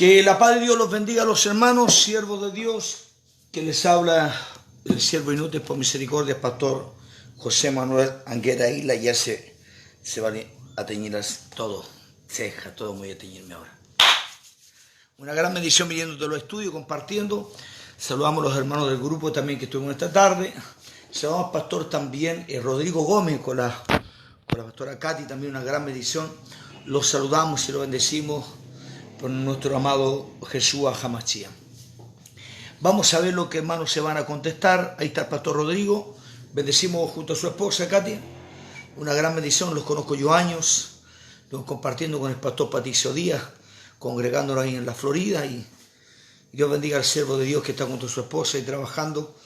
Que la paz de Dios los bendiga a los hermanos, siervos de Dios, que les habla el siervo inútil por misericordia, pastor José Manuel Anguera Isla. Ya se van a teñir todo, se deja todo muy a teñirme ahora. Una gran bendición viniendo de los estudios, compartiendo. Saludamos a los hermanos del grupo también que estuvimos esta tarde. Saludamos al pastor también Rodrigo Gómez con la pastora Katy, también una gran bendición. Los saludamos y los bendecimos por nuestro amado Jesús Hamashia. Vamos a ver lo que hermanos se van a contestar. Ahí está el pastor Rodrigo. Bendecimos junto a su esposa Katy. Una gran bendición, los conozco yo años. Los compartiendo con el pastor Patricio Díaz, congregándonos ahí en la Florida. Y Dios bendiga al siervo de Dios que está junto a su esposa y trabajando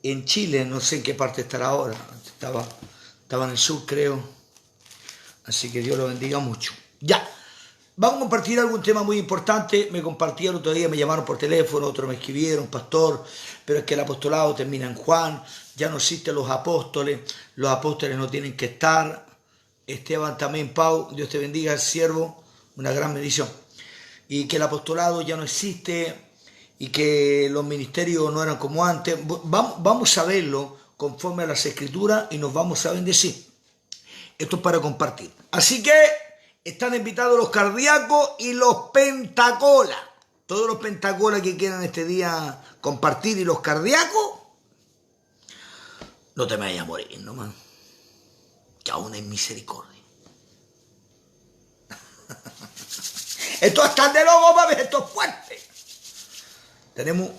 en Chile. No sé en qué parte estará ahora. Estaba en el sur, creo. Así que Dios lo bendiga mucho. Ya. Vamos a compartir algún tema muy importante. Me compartieron otro día, me llamaron por teléfono, otros me escribieron, pastor, pero es que el apostolado termina en Juan, ya no existen los apóstoles no tienen que estar. Esteban también, Pau, Dios te bendiga, siervo, una gran bendición. Y que el apostolado ya no existe y que los ministerios no eran como antes. Vamos a verlo conforme a las escrituras y nos vamos a bendecir. Esto es para compartir. Así que están invitados los cardíacos y los pentacolas. Todos los pentacolas que quieran este día compartir y los cardíacos, no te me vayas a morir, nomás. Que aún hay misericordia. Esto es tan de loco, papi, esto es fuerte. Tenemos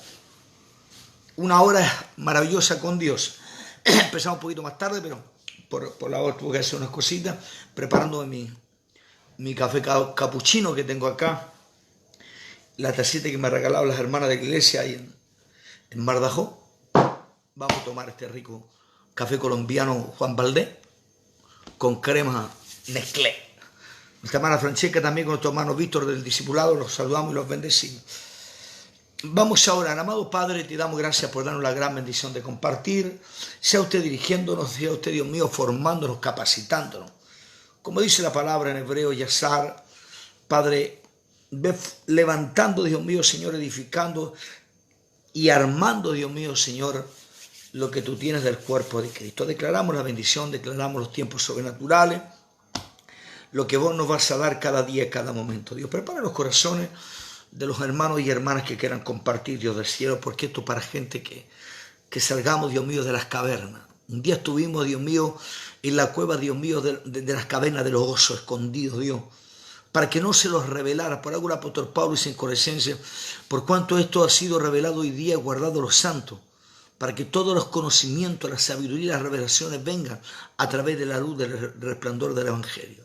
una hora maravillosa con Dios. Empezamos un poquito más tarde, pero por la hora tuve que hacer unas cositas, preparando mi café capuchino que tengo acá, la tacita que me regalaron las hermanas de la iglesia ahí en Mardajó. Vamos a tomar este rico café colombiano Juan Valdés con crema Nestlé. Nuestra hermana Francesca también con nuestro hermano Víctor del discipulado, los saludamos y los bendecimos. Vamos ahora, amado Padre, te damos gracias por darnos la gran bendición de compartir. Sea usted dirigiéndonos, sea usted, Dios mío, formándonos, capacitándonos. Como dice la palabra en hebreo, Yazar, Padre, ve levantando, Dios mío, Señor, edificando y armando, Dios mío, Señor, lo que tú tienes del cuerpo de Cristo. Declaramos la bendición, declaramos los tiempos sobrenaturales, lo que vos nos vas a dar cada día, cada momento. Dios, prepara los corazones de los hermanos y hermanas que quieran compartir, Dios del cielo, porque esto es para gente que salgamos, Dios mío, de las cavernas. Un día estuvimos, Dios mío, en la cueva, Dios mío, de las cavernas de los osos escondidos, Dios, para que no se los revelara. Por algo el apóstol Pablo dice en Colosenses, por cuanto esto ha sido revelado hoy día, guardado los santos, para que todos los conocimientos, la sabiduría y las revelaciones vengan a través de la luz del resplandor del Evangelio.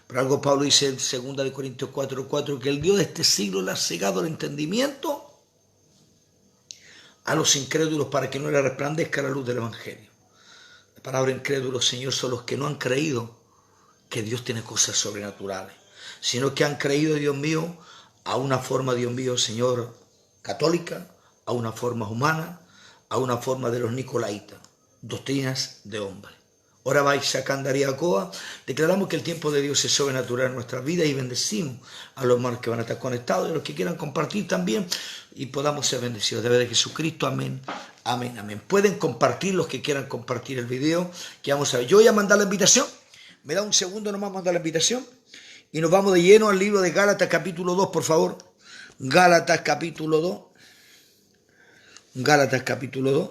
Por algo Pablo dice en 2 Corintios 4:4 que el Dios de este siglo le ha cegado el entendimiento a los incrédulos para que no le resplandezca la luz del Evangelio. La palabra incrédulos, Señor, son los que no han creído que Dios tiene cosas sobrenaturales, sino que han creído, Dios mío, a una forma, Dios mío, Señor, católica, a una forma humana, a una forma de los nicolaitas, doctrinas de hombres. Ahora vais sacando Ariacoa, declaramos que el tiempo de Dios es sobrenatural en nuestras vidas y bendecimos a los hermanos que van a estar conectados y a los que quieran compartir también y podamos ser bendecidos. De verdad de Jesucristo, amén, amén, amén. Pueden compartir los que quieran compartir el video, que vamos a ver. Yo voy a mandar la invitación, me da un segundo nomás mandar la invitación y nos vamos de lleno al libro de Gálatas capítulo 2, por favor. Gálatas capítulo 2. Gálatas capítulo 2.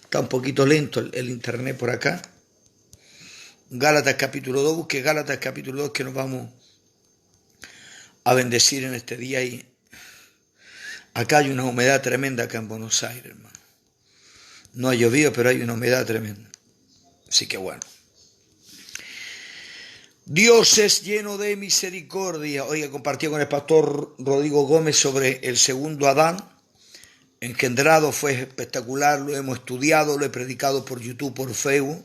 Está un poquito lento el internet por acá. Gálatas capítulo 2, busque Gálatas capítulo 2 que nos vamos a bendecir en este día. Y acá hay una humedad tremenda acá en Buenos Aires, hermano. No ha llovido, pero hay una humedad tremenda. Así que bueno. Dios es lleno de misericordia. Hoy compartí con el pastor Rodrigo Gómez sobre el segundo Adán engendrado. Fue espectacular, lo hemos estudiado, lo he predicado por YouTube, por Facebook.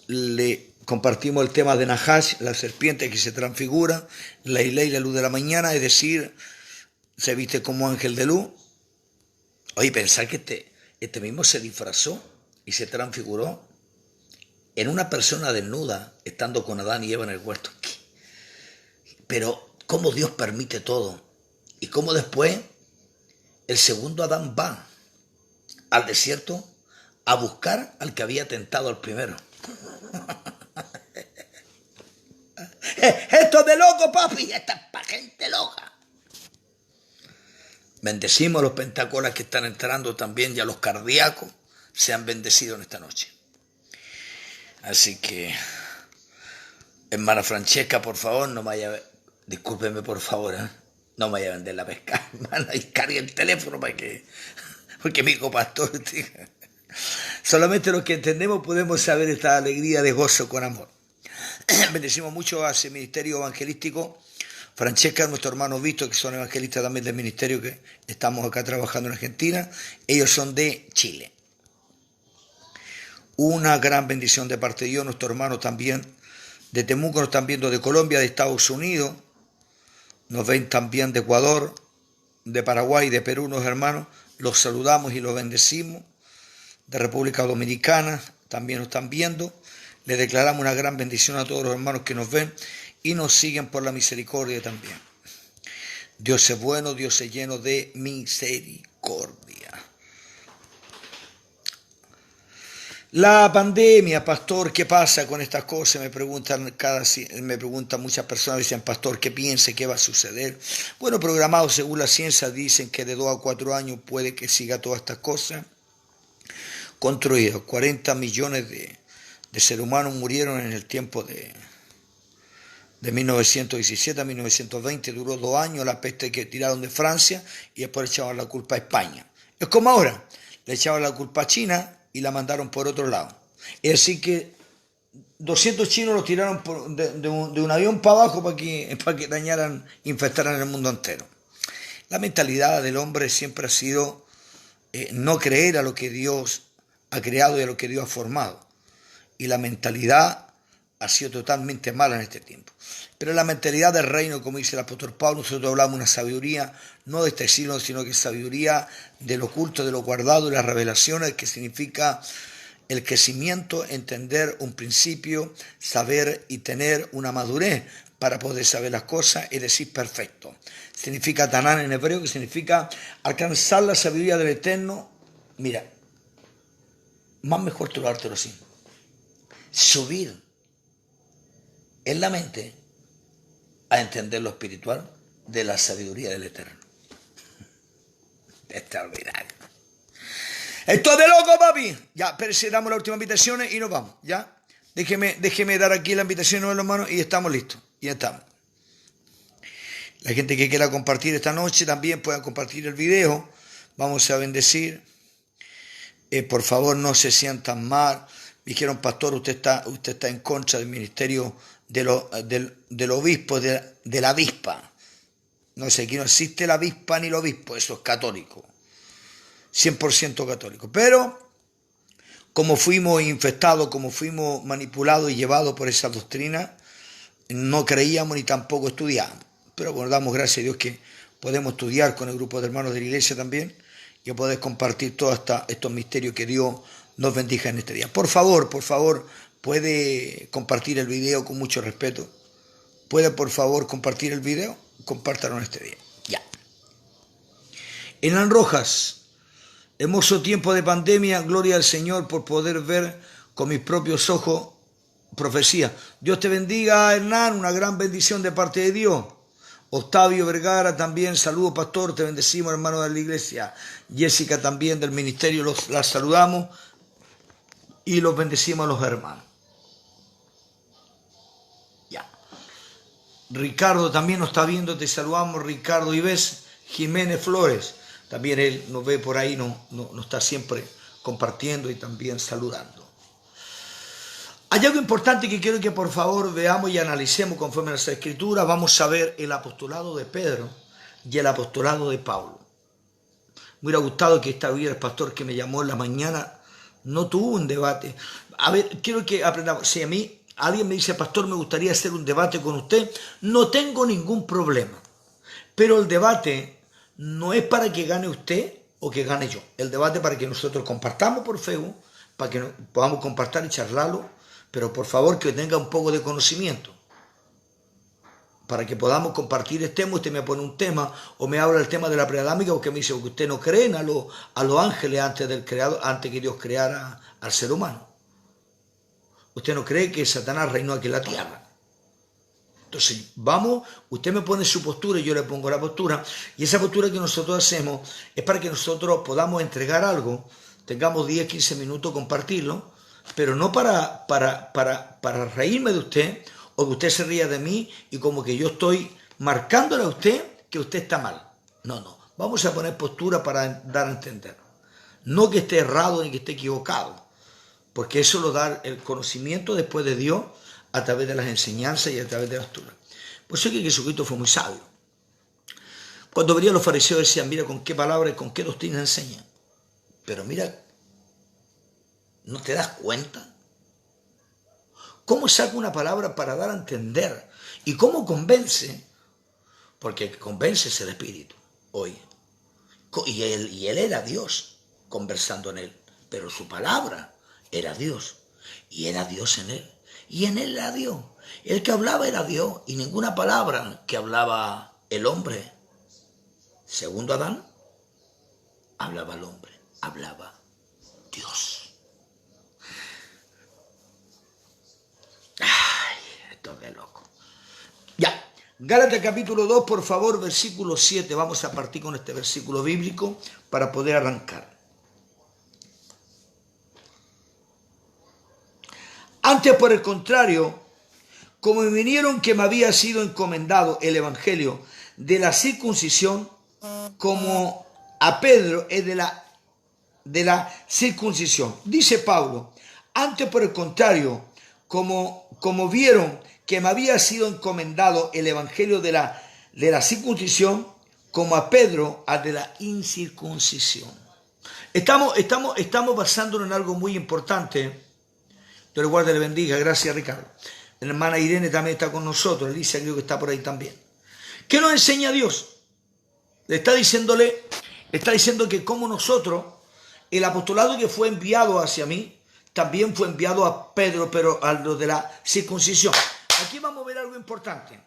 Le compartimos el tema de Nahash, la serpiente que se transfigura, la isla y la luz de la mañana, es decir, se viste como ángel de luz. Oye, pensar que este mismo se disfrazó y se transfiguró en una persona desnuda, estando con Adán y Eva en el huerto. Pero, ¿cómo Dios permite todo? Y cómo después el segundo Adán va al desierto a buscar al que había tentado al primero. Esto es de loco, papi, esta es para gente loca. Bendecimos a los pentacolas que están entrando también y a los cardíacos sean bendecidos en esta noche. Así que, hermana Francesca, por favor, no me vaya, discúlpeme por favor, no me vaya a vender la pesca, hermana, y cargue el teléfono porque mi copastor, solamente los que entendemos podemos saber esta alegría de gozo con amor. Bendecimos mucho a ese ministerio evangelístico. Francesca, nuestro hermano Víctor, que son evangelistas también del ministerio que estamos acá trabajando en Argentina. Ellos son de Chile. Una gran bendición de parte de Dios. Nuestros hermanos también de Temuco nos están viendo, de Colombia, de Estados Unidos. Nos ven también de Ecuador, de Paraguay, de Perú, unos hermanos. Los saludamos y los bendecimos. De República Dominicana también nos están viendo. Les declaramos una gran bendición a todos los hermanos que nos ven y nos siguen por la misericordia también. Dios es bueno, Dios es lleno de misericordia. La pandemia, pastor, ¿qué pasa con estas cosas? Me preguntan muchas personas, dicen, pastor, ¿qué piensa? ¿Qué va a suceder? Bueno, programado según la ciencia, dicen que de 2 a 4 años puede que siga todas estas cosas. Construidos, 40 millones de seres humanos murieron en el tiempo de 1917 a 1920, duró 2 años la peste que tiraron de Francia y después le echaban la culpa a España. Es como ahora, le echaban la culpa a China y la mandaron por otro lado. Es decir que 200 chinos los tiraron de un avión para abajo para que dañaran, infectaran el mundo entero. La mentalidad del hombre siempre ha sido no creer a lo que Dios ha creado y a lo que Dios ha formado. Y la mentalidad ha sido totalmente mala en este tiempo. Pero la mentalidad del reino, como dice el apóstol Pablo, nosotros hablamos de una sabiduría, no de este siglo, sino que sabiduría del oculto, de lo guardado, de las revelaciones, que significa el crecimiento, entender un principio, saber y tener una madurez para poder saber las cosas, es decir, perfecto. Significa Tanán en hebreo, que significa alcanzar la sabiduría del Eterno. Mira, más mejor trovártelo así. Subir en la mente a entender lo espiritual de la sabiduría del Eterno. Extraordinario. Esto es de loco, papi. Ya, pero si damos las últimas invitaciones y nos vamos, ¿ya? Déjeme dar aquí la invitación, hermanos, y estamos listos. Y ya estamos. La gente que quiera compartir esta noche también pueda compartir el video. Vamos a bendecir. Por favor, no se sientan mal. Dijeron, pastor, usted está en contra del ministerio del obispo, de la avispa. No sé, aquí no existe la avispa ni el obispo, eso es católico. 100% católico. Pero, como fuimos infectados, como fuimos manipulados y llevados por esa doctrina, no creíamos ni tampoco estudiábamos. Pero bueno, damos gracias a Dios que podemos estudiar con el grupo de hermanos de la iglesia también y poder compartir todos estos misterios que Dios nos bendiga en este día. Por favor, puede compartir el video con mucho respeto. ¿Puede, por favor, compartir el video? Compártanlo en este día. Ya. Hernán Rojas, hermoso tiempo de pandemia, gloria al Señor por poder ver con mis propios ojos profecía. Dios te bendiga, Hernán, una gran bendición de parte de Dios. Octavio Vergara también, saludos pastor, te bendecimos hermano de la iglesia. Jessica también del ministerio, las saludamos y los bendecimos a los hermanos. Ya. Ricardo también nos está viendo, te saludamos Ricardo Ives, Jiménez Flores, también él nos ve por ahí, nos está siempre compartiendo y también saludando. Hay algo importante que quiero que por favor veamos y analicemos conforme a las Escrituras. Vamos a ver el apostolado de Pedro y el apostolado de Pablo. Me hubiera gustado que esta hubiera el pastor que me llamó en la mañana, no tuvo un debate. A ver, quiero que aprendamos. Si a mí alguien me dice, pastor, me gustaría hacer un debate con usted, no tengo ningún problema. Pero el debate no es para que gane usted o que gane yo. El debate es para que nosotros compartamos por Facebook, para que podamos compartir y charlarlo. Pero por favor que tenga un poco de conocimiento. para que podamos compartir este tema. Usted me pone un tema o me habla del tema de la preadámica, porque me dice que usted no cree a los ángeles antes que Dios creara al ser humano. Usted no cree que Satanás reinó aquí en la tierra. Entonces, vamos, usted me pone su postura y yo le pongo la postura, y esa postura que nosotros hacemos es para que nosotros podamos entregar algo, tengamos 10, 15 minutos, compartirlo, pero no para reírme de usted, o que usted se ría de mí, y como que yo estoy marcándole a usted que usted está mal. No, vamos a poner postura para dar a entender. No que esté errado ni que esté equivocado, porque eso lo da el conocimiento después de Dios, a través de las enseñanzas y a través de la lectura. Por eso es que Jesucristo fue muy sabio. Cuando venían los fariseos decían, mira con qué palabras y con qué doctrina enseña. Pero mira, ¿no te das cuenta? ¿Cómo saca una palabra para dar a entender? ¿Y cómo convence? Porque convence es el Espíritu hoy. Y él era Dios conversando en él. Pero su palabra era Dios. Y era Dios en él. Y en él era Dios. El que hablaba era Dios. Y ninguna palabra que hablaba el hombre, segundo Adán, hablaba el hombre. Hablaba Dios. Ay, esto es de loco. Ya. Gálatas capítulo 2, por favor, versículo 7. Vamos a partir con este versículo bíblico para poder arrancar. Antes, por el contrario, como me vinieron que me había sido encomendado el evangelio de la circuncisión, como a Pedro es de la circuncisión. Dice Pablo, antes, por el contrario, como vieron que me había sido encomendado el evangelio de la circuncisión, como a Pedro a de la incircuncisión. Estamos basándonos en algo muy importante. Dios le guarde y le bendiga. Gracias, Ricardo. La hermana Irene también está con nosotros. Alicia creo que está por ahí también. ¿Qué nos enseña Dios? Está diciendo que como nosotros, el apostolado que fue enviado hacia mí, también fue enviado a Pedro, pero a lo de la circuncisión. Aquí vamos a ver algo importante.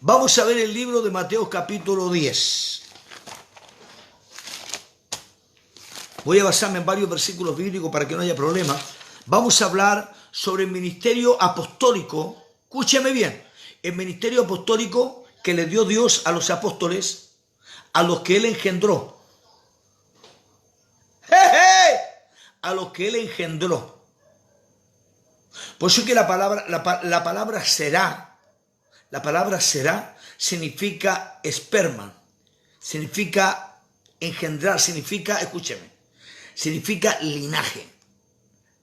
Vamos a ver el libro de Mateo capítulo 10. Voy a basarme en varios versículos bíblicos para que no haya problema. Vamos a hablar sobre el ministerio apostólico. Escúcheme bien. El ministerio apostólico que le dio Dios a los apóstoles, a los que Él engendró. ¡Jeje! A los que Él engendró. Por eso que la palabra será significa esperma, significa engendrar, significa, escúcheme, significa linaje,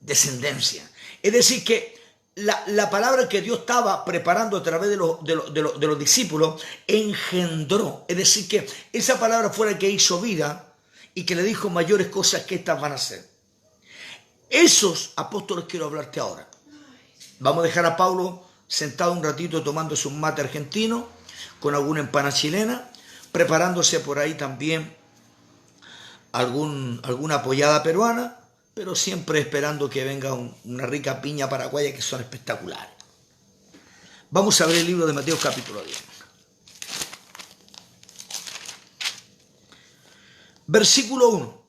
descendencia. Es decir, que la palabra que Dios estaba preparando a través de los discípulos engendró. Es decir, que esa palabra fue la que hizo vida y que le dijo mayores cosas que estas van a hacer. Esos apóstoles quiero hablarte ahora. Vamos a dejar a Pablo sentado un ratito tomándose un mate argentino con alguna empanada chilena, preparándose por ahí también alguna pollada peruana, pero siempre esperando que venga una rica piña paraguaya, que son espectaculares. Vamos a ver el libro de Mateo capítulo 10. Versículo 1.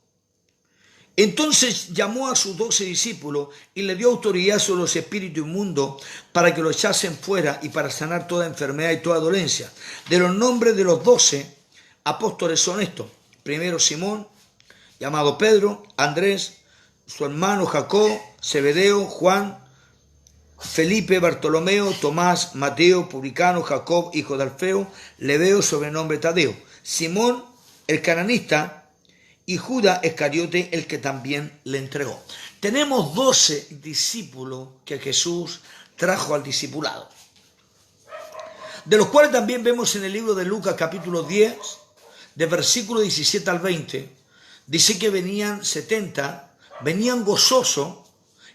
Entonces llamó a sus 12 discípulos y le dio autoridad sobre los espíritus inmundos para que lo echasen fuera y para sanar toda enfermedad y toda dolencia. De los nombres de los 12 apóstoles son estos. Primero Simón, llamado Pedro, Andrés, su hermano Jacob, Zebedeo, Juan, Felipe, Bartolomeo, Tomás, Mateo, publicano, Jacob, hijo de Alfeo, Lebeo, sobrenombre Tadeo, Simón, el cananista, y Judas Iscariote, el que también le entregó. Tenemos 12 discípulos que Jesús trajo al discipulado, de los cuales también vemos en el libro de Lucas capítulo 10, de versículo 17 al 20, dice que venían 70, venían gozosos,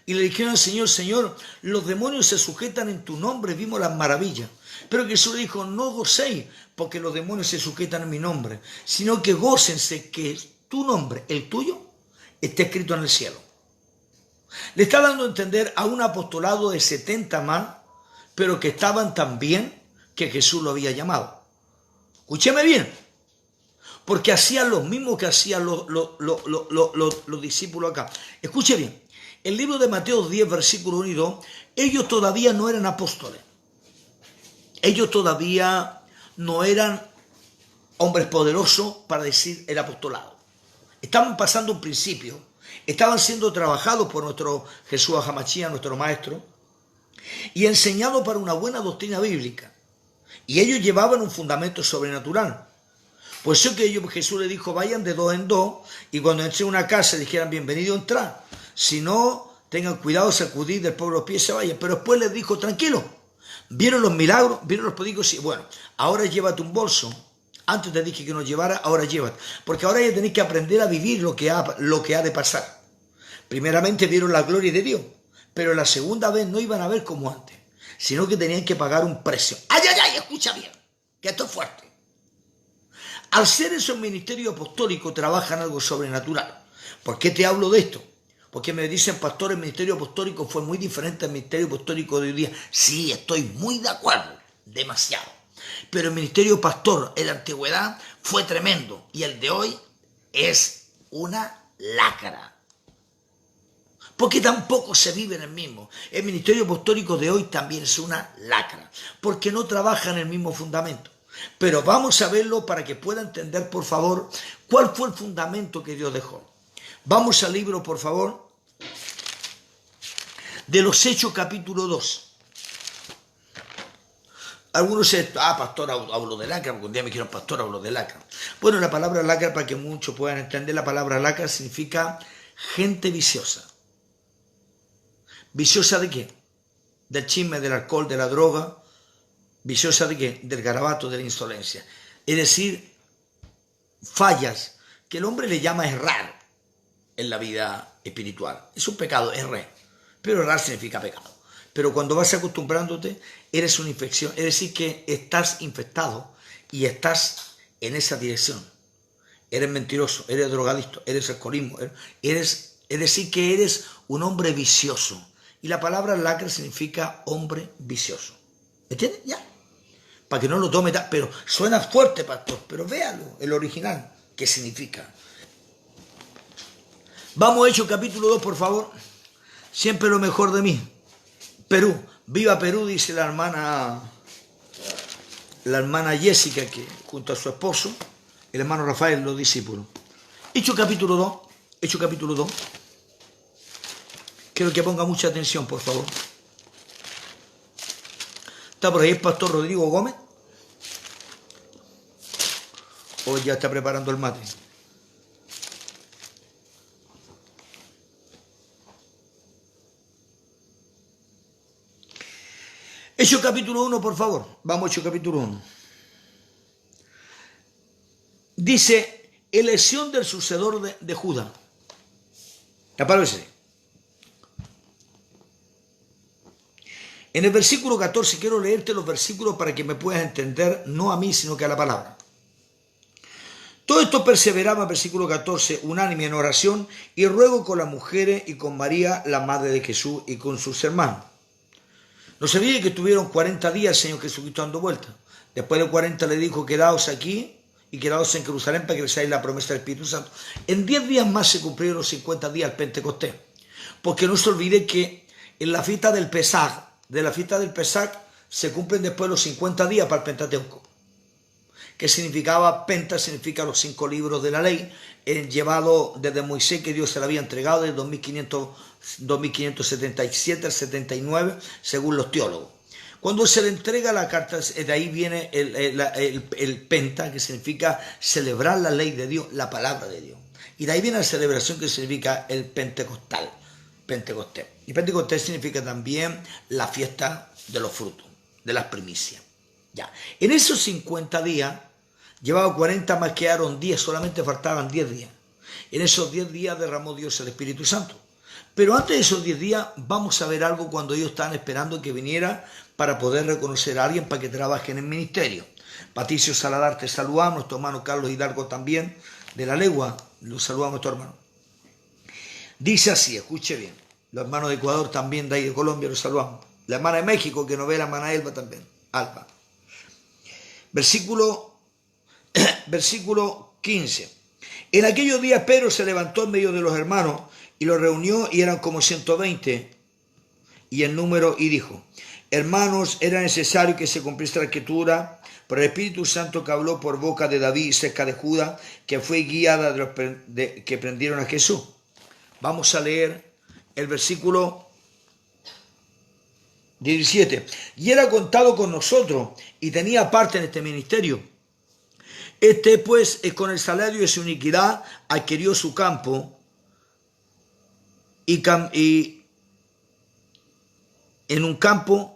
y le dijeron al Señor, Señor, los demonios se sujetan en tu nombre, vimos las maravillas. Pero Jesús le dijo, no gocéis porque los demonios se sujetan en mi nombre, sino que gócense que tu nombre, el tuyo, está escrito en el cielo. Le está dando a entender a un apostolado de 70 más, pero que estaban tan bien que Jesús lo había llamado. Escúcheme bien, porque hacían lo mismo que hacían los discípulos acá. Escuche bien, el libro de Mateo 10, versículo 1 y 2, ellos todavía no eran apóstoles. Ellos todavía no eran hombres poderosos para decir el apostolado. Estaban pasando un principio, estaban siendo trabajados por nuestro Jesús Ajamachía, nuestro maestro, y enseñados para una buena doctrina bíblica. Y ellos llevaban un fundamento sobrenatural. Por eso que Jesús les dijo, vayan de dos en dos, y cuando entren a una casa dijeran, bienvenido a entrar. Si no, tengan cuidado, sacudir del pueblo los pies, se vayan. Pero después les dijo, tranquilo, vieron los milagros, vieron los prodigios, y bueno, ahora llévate un bolso. Antes te dije que no llevara, ahora llévate. Porque ahora ya tenéis que aprender a vivir lo que ha de pasar. Primeramente vieron la gloria de Dios, pero la segunda vez no iban a ver como antes, sino que tenían que pagar un precio. ¡Ay, ay, ay! Escucha bien, que esto es fuerte. Al ser esos ministerios apostólicos trabajan algo sobrenatural. ¿Por qué te hablo de esto? Porque me dicen, pastor, el ministerio apostólico fue muy diferente al ministerio apostólico de hoy día. Sí, estoy muy de acuerdo, demasiado. Pero el ministerio pastor en la antigüedad fue tremendo y el de hoy es una lacra. Porque tampoco se vive en el mismo. El ministerio apostólico de hoy también es una lacra, porque no trabaja en el mismo fundamento. Pero vamos a verlo para que pueda entender, por favor, cuál fue el fundamento que Dios dejó. Vamos al libro, por favor, de los Hechos, capítulo 2. Algunos dicen, pastor, hablo de lacra, porque un día me dijeron, pastor, hablo de lacra. Bueno, la palabra lacra, para que muchos puedan entender, la palabra lacra significa gente viciosa. ¿Viciosa de qué? Del chisme, del alcohol, de la droga. ¿Viciosa de qué? Del garabato, de la insolencia. Es decir, fallas que el hombre le llama errar en la vida espiritual. Es un pecado, errar. Pero errar significa pecado. Pero cuando vas acostumbrándote, eres una infección. Es decir, que estás infectado y estás en esa dirección. Eres mentiroso, eres drogadicto, eres alcoholismo. Es decir, que eres un hombre vicioso. Y la palabra lacra significa hombre vicioso. ¿Entiendes? Ya. Para que no lo tome, pero suena fuerte, pastor. Pero véalo, el original, ¿qué significa? Vamos a Hechos capítulo 2, por favor. Siempre lo mejor de mí. Perú. Viva Perú, dice la hermana Jessica, que junto a su esposo, el hermano Rafael, los discípulos. Hechos capítulo 2. Hechos capítulo 2. Quiero que ponga mucha atención, por favor. ¿Está por ahí el pastor Rodrigo Gómez? ¿O ya está preparando el mate? Hechos capítulo 1, por favor. Vamos a Hechos capítulo 1. Dice, elección del sucedor de Judá. ¿Te parece? En el versículo 14, quiero leerte los versículos para que me puedas entender, no a mí, sino que a la palabra. Todo esto perseveraba, versículo 14, unánime en oración y ruego con las mujeres y con María, la madre de Jesús, y con sus hermanos. No se olvide que estuvieron 40 días el Señor Jesucristo dando vueltas. Después de 40 le dijo, quedaos aquí y quedaos en Jerusalén para que recibáis la promesa del Espíritu Santo. En 10 días más se cumplieron los 50 días al Pentecostés. Porque no se olvide que en la fiesta del Pesaj, se cumplen después los 50 días para el Pentateuco. ¿Qué significaba? Penta significa los 5 libros de la ley, llevado desde Moisés, que Dios se le había entregado desde 2577 al 79, según los teólogos. Cuando se le entrega la carta, de ahí viene el Penta, que significa celebrar la ley de Dios, la palabra de Dios. Y de ahí viene la celebración, que significa el Pentecostés. Y Pentecostés significa también la fiesta de los frutos, de las primicias. Ya. En esos 50 días, llevaba 40 más, quedaron 10, solamente faltaban 10 días. En esos 10 días derramó Dios el Espíritu Santo. Pero antes de esos 10 días vamos a ver algo cuando ellos estaban esperando que viniera para poder reconocer a alguien para que trabaje en el ministerio. Patricio Saladar, te saludamos, nuestro hermano Carlos Hidalgo también, de la Legua, los saludamos a nuestro hermano. Dice así, escuche bien, los hermanos de Ecuador también, de ahí de Colombia, los saludamos. La hermana de México, que nos ve, la hermana Elba también. Alba. Versículo 15. En aquellos días Pedro se levantó en medio de los hermanos y los reunió, y eran como 120 y en número, y dijo: hermanos, era necesario que se cumpliese la escritura por el Espíritu Santo que habló por boca de David cerca de Judá, que fue guiada de los que prendieron a Jesús. Vamos a leer el versículo 17. Y era contado con nosotros y tenía parte en este ministerio. Este pues con el salario de su iniquidad adquirió su campo y en un campo,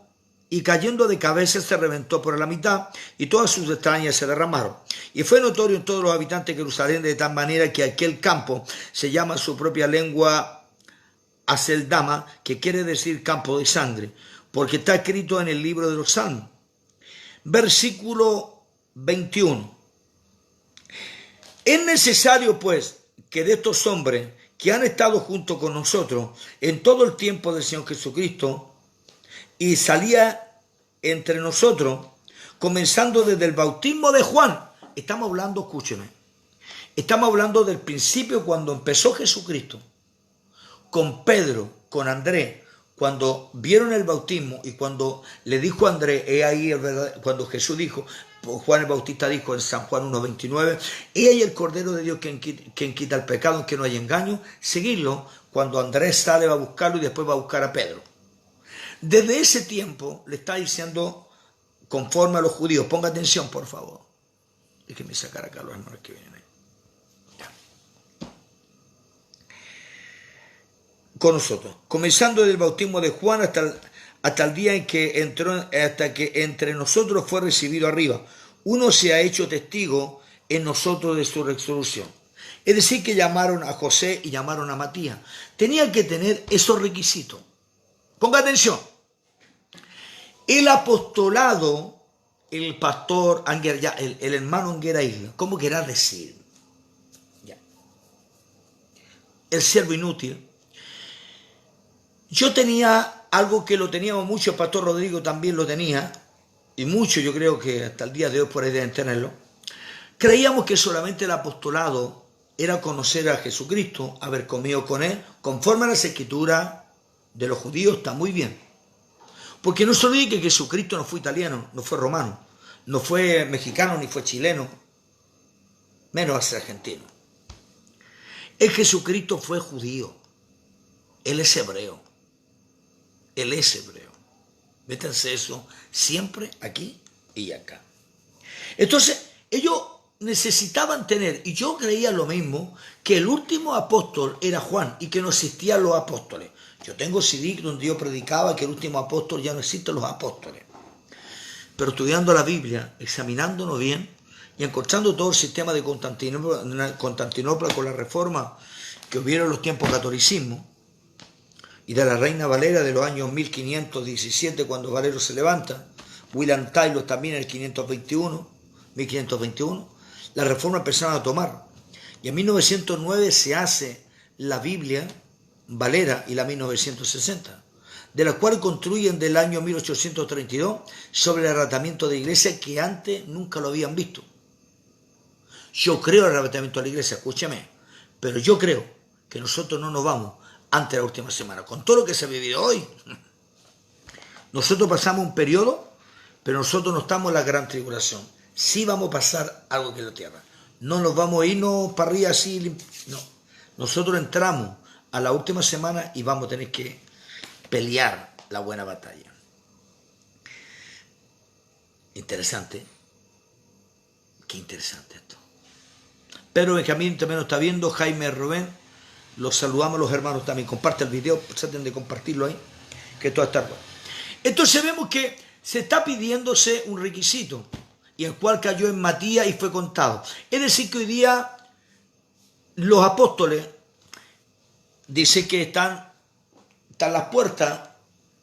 y cayendo de cabeza se reventó por la mitad, y todas sus extrañas se derramaron. Y fue notorio en todos los habitantes de Jerusalén, de tal manera que aquel campo se llama su propia lengua Aceldama, que quiere decir campo de sangre, porque está escrito en el libro de los Salmos. Versículo 21. Es necesario, pues, que de estos hombres que han estado junto con nosotros en todo el tiempo del Señor Jesucristo, y salía entre nosotros, comenzando desde el bautismo de Juan. Estamos hablando, escúcheme, estamos hablando del principio cuando empezó Jesucristo, con Pedro, con Andrés, cuando vieron el bautismo y cuando le dijo a Andrés, he ahí cuando Jesús dijo, Juan el Bautista dijo en San Juan 1:29, he ahí el Cordero de Dios quien quita el pecado, en que no hay engaño, seguirlo. Cuando Andrés sale va a buscarlo y después va a buscar a Pedro. Desde ese tiempo le está diciendo conforme a los judíos. Ponga atención, por favor. Déjenme sacar acá los hermanos que vienen ahí. Ya. Con nosotros. Comenzando desde el bautismo de Juan hasta el día en que entró, hasta que entre nosotros fue recibido arriba. Uno se ha hecho testigo en nosotros de su resurrección. Es decir, que llamaron a José y llamaron a Matías. Tenían que tener esos requisitos. Ponga atención. El apostolado, el pastor, el hermano Anguera Isla, ¿cómo querrá decir? Ya. El siervo inútil. Yo tenía algo que lo teníamos mucho, el pastor Rodrigo también lo tenía, y mucho, yo creo que hasta el día de hoy por ahí deben tenerlo. Creíamos que solamente el apostolado era conocer a Jesucristo, haber comido con él, conforme a las escrituras de los judíos. Está muy bien. Porque no se olvide que Jesucristo no fue italiano, no fue romano, no fue mexicano, ni fue chileno, menos va a ser argentino. El Jesucristo fue judío. Él es hebreo. Él es hebreo. Métanse eso siempre aquí y acá. Entonces, ellos necesitaban tener, y yo creía lo mismo, que el último apóstol era Juan y que no existían los apóstoles. Yo tengo CD donde yo predicaba que el último apóstol ya no existen los apóstoles. Pero estudiando la Biblia, examinándonos bien y encontrando todo el sistema de Constantinopla con la reforma que hubieron en los tiempos del catolicismo y de la Reina Valera de los años 1517, cuando Valero se levanta, William Taylor también en el 1521, la reforma empezaron a tomar. Y en 1909 se hace la Biblia Valera y la 1960, de la cual construyen del año 1832 sobre el arrebatamiento de iglesia, que antes nunca lo habían visto. Yo creo en el arrebatamiento de la iglesia, escúcheme, pero yo creo que nosotros no nos vamos antes de la última semana. Con todo lo que se ha vivido hoy, nosotros pasamos un periodo, pero nosotros no estamos en la gran tribulación. Sí vamos a pasar algo que es la tierra. No nos vamos a irnos para arriba así, no. Nosotros entramos a la última semana y vamos a tener que pelear la buena batalla. Interesante. Qué interesante esto. Pedro Benjamín también nos está viendo, Jaime Rubén, los saludamos los hermanos también. Comparte el video, traten de compartirlo ahí, que todo está bueno. Entonces vemos que se está pidiéndose un requisito, y el cual cayó en Matías y fue contado. Es decir, que hoy día los apóstoles, dice que están las puertas,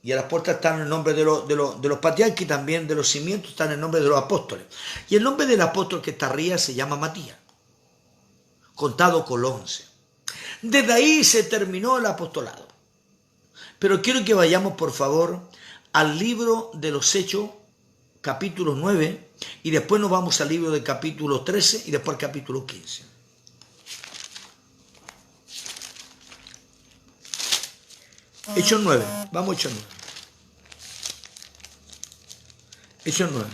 y a las puertas están el nombre de los patriarcas, y también de los cimientos están el nombre de los apóstoles. Y el nombre del apóstol que está arriba se llama Matías, contado con los 11. Desde ahí se terminó el apostolado. Pero quiero que vayamos, por favor, al libro de los Hechos, capítulo 9, y después nos vamos al libro del capítulo 13 y después al capítulo 15. Hechos 9, vamos a Hechos 9. Hechos 9.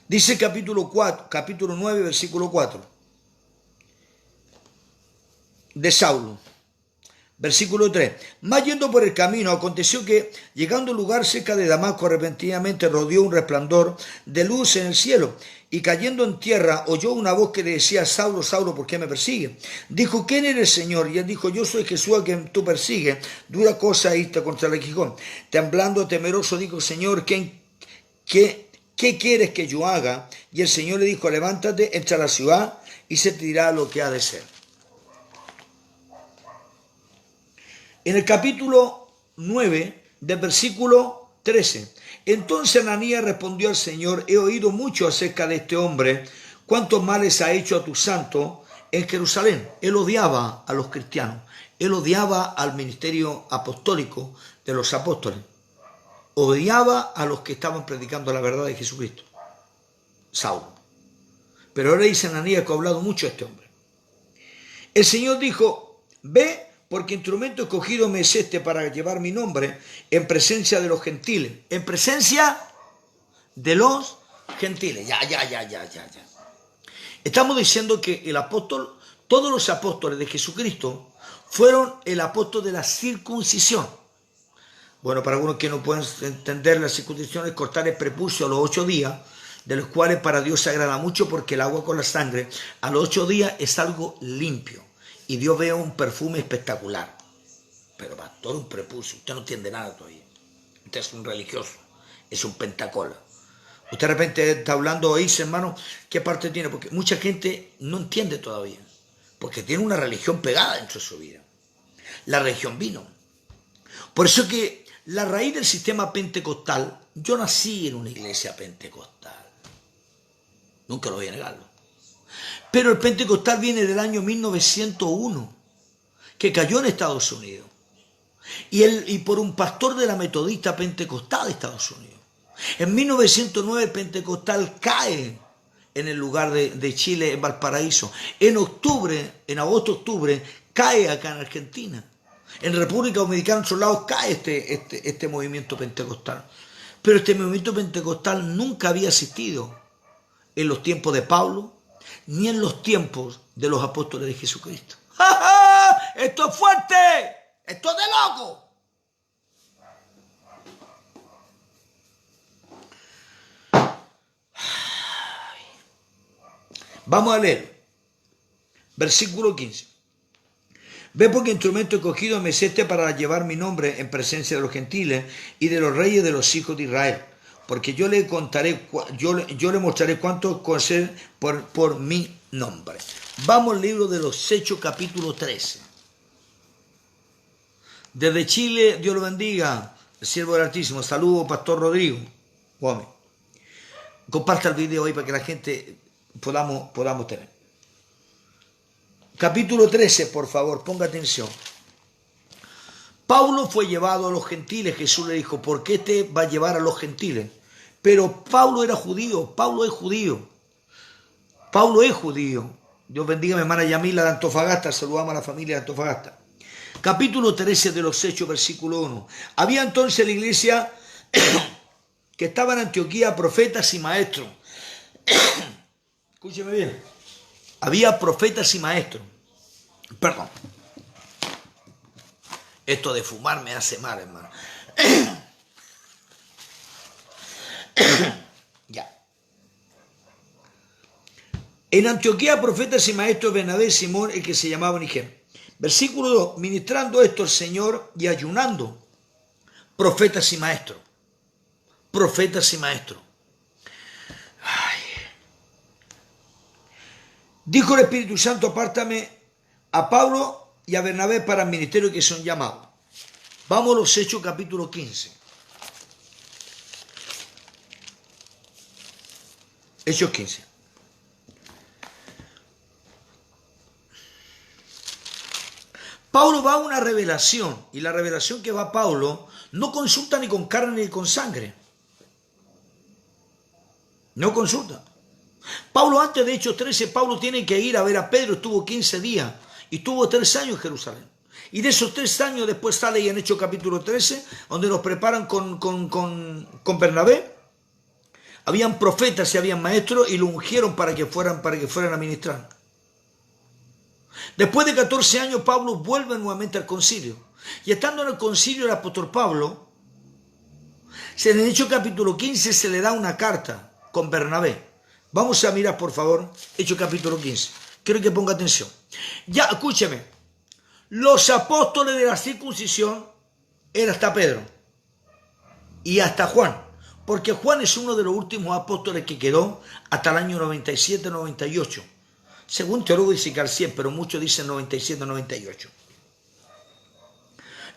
Dice capítulo 9, versículo 4, de Saulo. Versículo 3. Más yendo por el camino, aconteció que, llegando a un lugar cerca de Damasco, repentinamente rodeó un resplandor de luz en el cielo, y cayendo en tierra, oyó una voz que le decía: Saulo, Saulo, ¿por qué me persigue? Dijo: ¿quién eres, Señor? Y él dijo: yo soy Jesús a quien tú persigues. Dura cosa irte contra el aguijón. Temblando, temeroso, dijo: Señor, ¿qué quieres que yo haga? Y el Señor le dijo: levántate, entra a la ciudad, y se te dirá lo que ha de ser. En el capítulo 9, del versículo 13, entonces Ananías respondió al Señor: he oído mucho acerca de este hombre, cuántos males ha hecho a tu santo en Jerusalén. Él odiaba a los cristianos, él odiaba al ministerio apostólico de los apóstoles, odiaba a los que estaban predicando la verdad de Jesucristo, Saulo. Pero ahora dice Ananías que ha hablado mucho de este hombre. El Señor dijo: ve, porque instrumento escogido me es este para llevar mi nombre en presencia de los gentiles. En presencia de los gentiles. Ya. Estamos diciendo que el apóstol, todos los apóstoles de Jesucristo, fueron el apóstol de la circuncisión. Bueno, para algunos que no pueden entender la circuncisión es cortar el prepucio a los 8 días, de los cuales para Dios se agrada mucho, porque el agua con la sangre a los 8 días es algo limpio. Y Dios ve un perfume espectacular. Pero pastor, un prepucio, usted no entiende nada todavía. Usted es un religioso, es un pentacola. Usted de repente está hablando, dice, hermano, ¿qué parte tiene? Porque mucha gente no entiende todavía. Porque tiene una religión pegada dentro de su vida. La religión vino. Por eso que la raíz del sistema pentecostal, yo nací en una iglesia pentecostal. Nunca lo voy a negarlo. Pero el pentecostal viene del año 1901, que cayó en Estados Unidos. Y por un pastor de la metodista pentecostal de Estados Unidos. En 1909 el pentecostal cae en el lugar de Chile, en Valparaíso. En agosto-octubre, cae acá en Argentina. En República Dominicana, en otros lados, cae este movimiento pentecostal. Pero este movimiento pentecostal nunca había existido en los tiempos de Pablo, ni en los tiempos de los apóstoles de Jesucristo. ¡Ja, ja! ¡Esto es fuerte! ¡Esto es de loco! Vamos a leer. Versículo 15. Ve, porque instrumento escogido me es este para llevar mi nombre en presencia de los gentiles y de los reyes de los hijos de Israel. Porque yo le contaré, yo le mostraré cuánto conocer por mi nombre. Vamos al libro de los Hechos, capítulo 13. Desde Chile, Dios lo bendiga, el siervo del Altísimo. Saludos, Pastor Rodrigo Gómez. Comparta el video ahí para que la gente podamos tener. Capítulo 13, por favor, ponga atención. Pablo fue llevado a los gentiles. Jesús le dijo: ¿por qué te va a llevar a los gentiles? Pero Pablo era judío, Pablo es judío. Dios bendiga a mi hermana Yamila de Antofagasta, saludamos a la familia de Antofagasta. Capítulo 13 de los Hechos, versículo 1. Había entonces en la iglesia que estaba en Antioquía profetas y maestros. Escúcheme bien. Había profetas y maestros. Perdón. Esto de fumar me hace mal, hermano. Ya. En Antioquía, profetas y maestros, Bernabé y Simón, el que se llamaba Niger. Versículo 2. Ministrando esto el Señor y ayunando, profetas y maestros. Profetas y maestros. Ay. Dijo el Espíritu Santo: apártame a Pablo y a Bernabé para el ministerio que son llamados. Vamos a los Hechos, capítulo 15. Hechos 15. Pablo va a una revelación, y la revelación que va Pablo no consulta ni con carne ni con sangre. No consulta. Pablo, antes de Hechos 13, Pablo tiene que ir a ver a Pedro, estuvo 15 días y estuvo 3 años en Jerusalén. Y de esos 3 años después sale y en Hechos capítulo 13, donde los preparan con Bernabé. Habían profetas y habían maestros y lo ungieron para que fueran a ministrar. Después de 14 años, Pablo vuelve nuevamente al concilio. Y estando en el concilio, el apóstol Pablo, en el Hechos capítulo 15 se le da una carta con Bernabé. Vamos a mirar, por favor, Hechos capítulo 15. Quiero que ponga atención. Ya, escúcheme. Los apóstoles de la circuncisión era hasta Pedro y hasta Juan. Porque Juan es uno de los últimos apóstoles que quedó hasta el año 97-98. Según teólogos dice que al 100, pero muchos dicen 97-98.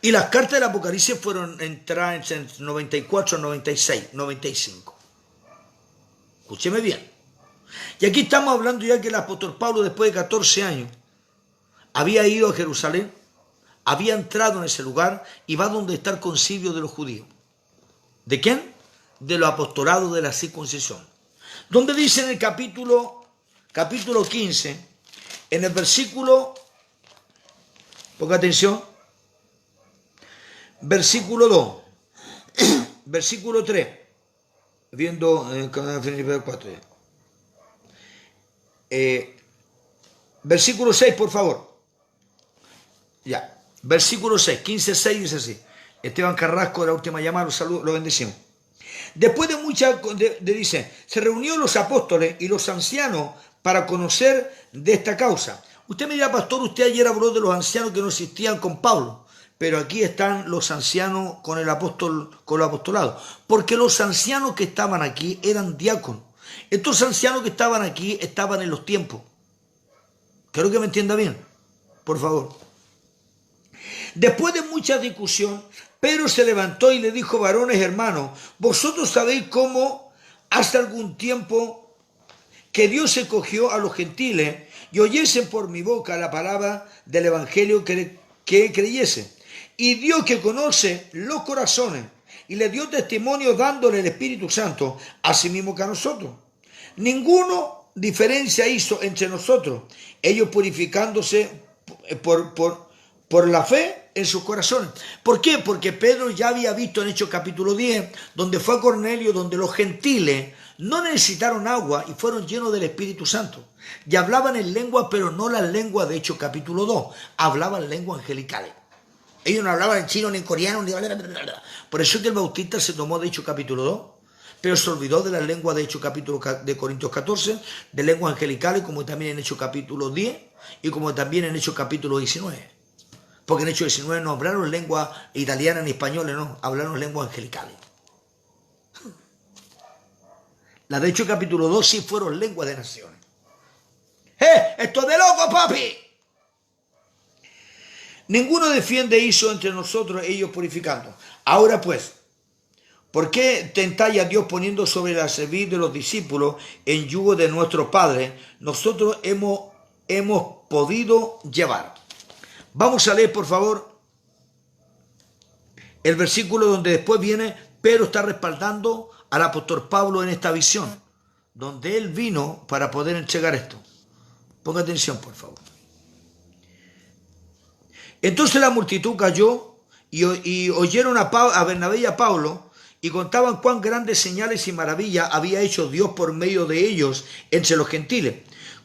Y las cartas del Apocalipsis fueron entradas en 94, 96, 95. Escúcheme bien. Y aquí estamos hablando ya que el apóstol Pablo, después de 14 años, había ido a Jerusalén, había entrado en ese lugar y va donde está el concilio de los judíos. ¿De quién? De los apostolados de la circuncisión. Donde dice en el capítulo 15, en el versículo, ponga atención, versículo 2, versículo 3, viendo Filipenses 4. Versículo 6, por favor. Ya, versículo 6, 15:6 dice así. Esteban Carrasco de la última llamada, lo bendecimos. Después de muchas, dice, se reunió los apóstoles y los ancianos para conocer de esta causa. Usted me dirá, pastor, usted ayer habló de los ancianos que no existían con Pablo, pero aquí están los ancianos con el apóstol, con los apostolados, porque los ancianos que estaban aquí eran diáconos. Estos ancianos que estaban aquí estaban en los tiempos. Quiero que me entienda bien, por favor. Después de mucha discusión, Pedro se levantó y le dijo, varones hermanos, vosotros sabéis cómo hace algún tiempo que Dios escogió a los gentiles y oyesen por mi boca la palabra del evangelio que creyese. Y Dios, que conoce los corazones y le dio testimonio dándole el Espíritu Santo, así mismo que a nosotros. Ninguno diferencia hizo entre nosotros, ellos purificándose por la fe en sus corazones. ¿Por qué? Porque Pedro ya había visto en Hechos capítulo 10, donde fue a Cornelio, donde los gentiles no necesitaron agua y fueron llenos del Espíritu Santo. Y hablaban en lengua, pero no las lenguas de Hechos capítulo 2, hablaban lenguas angelicales. Ellos no hablaban en chino, ni en coreano, ni... Por eso que el Bautista se tomó de Hechos capítulo 2, pero se olvidó de las lenguas de Hechos capítulo de Corintios 14, de lenguas angelicales, como también en Hechos capítulo 10 y como también en Hechos capítulo 19. Porque en Hechos 19 no hablaron lengua italiana ni española, no, hablaron lenguas angelicales. Las de Hechos capítulo 2 sí fueron lenguas de naciones. ¡Esto es de loco, papi! Ninguno defiende hizo entre nosotros ellos purificando. Ahora pues, ¿por qué tentáis a Dios poniendo sobre la cerviz de los discípulos en yugo de nuestro Padre? Nosotros hemos podido llevar. Vamos a leer, por favor, el versículo donde después viene, Pedro está respaldando al apóstol Pablo en esta visión, donde él vino para poder entregar esto. Ponga atención, por favor. Entonces la multitud cayó y oyeron a Bernabé y a Pablo y contaban cuán grandes señales y maravillas había hecho Dios por medio de ellos entre los gentiles.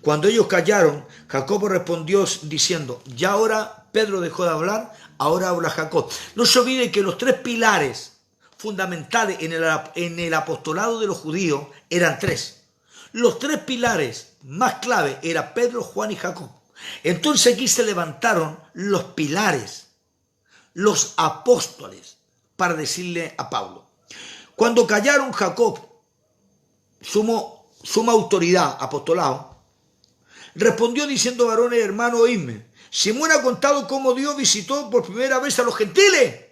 Cuando ellos callaron, Jacobo respondió diciendo, ya ahora Pedro dejó de hablar, ahora habla Jacob. No se olvide que los 3 pilares fundamentales en el apostolado de los judíos eran 3. Los 3 pilares más clave eran Pedro, Juan y Jacob. Entonces aquí se levantaron los pilares, los apóstoles, para decirle a Pablo. Cuando callaron Jacob, suma autoridad, apostolado, respondió diciendo, varones hermanos, oídme. Simón ha contado cómo Dios visitó por primera vez a los gentiles.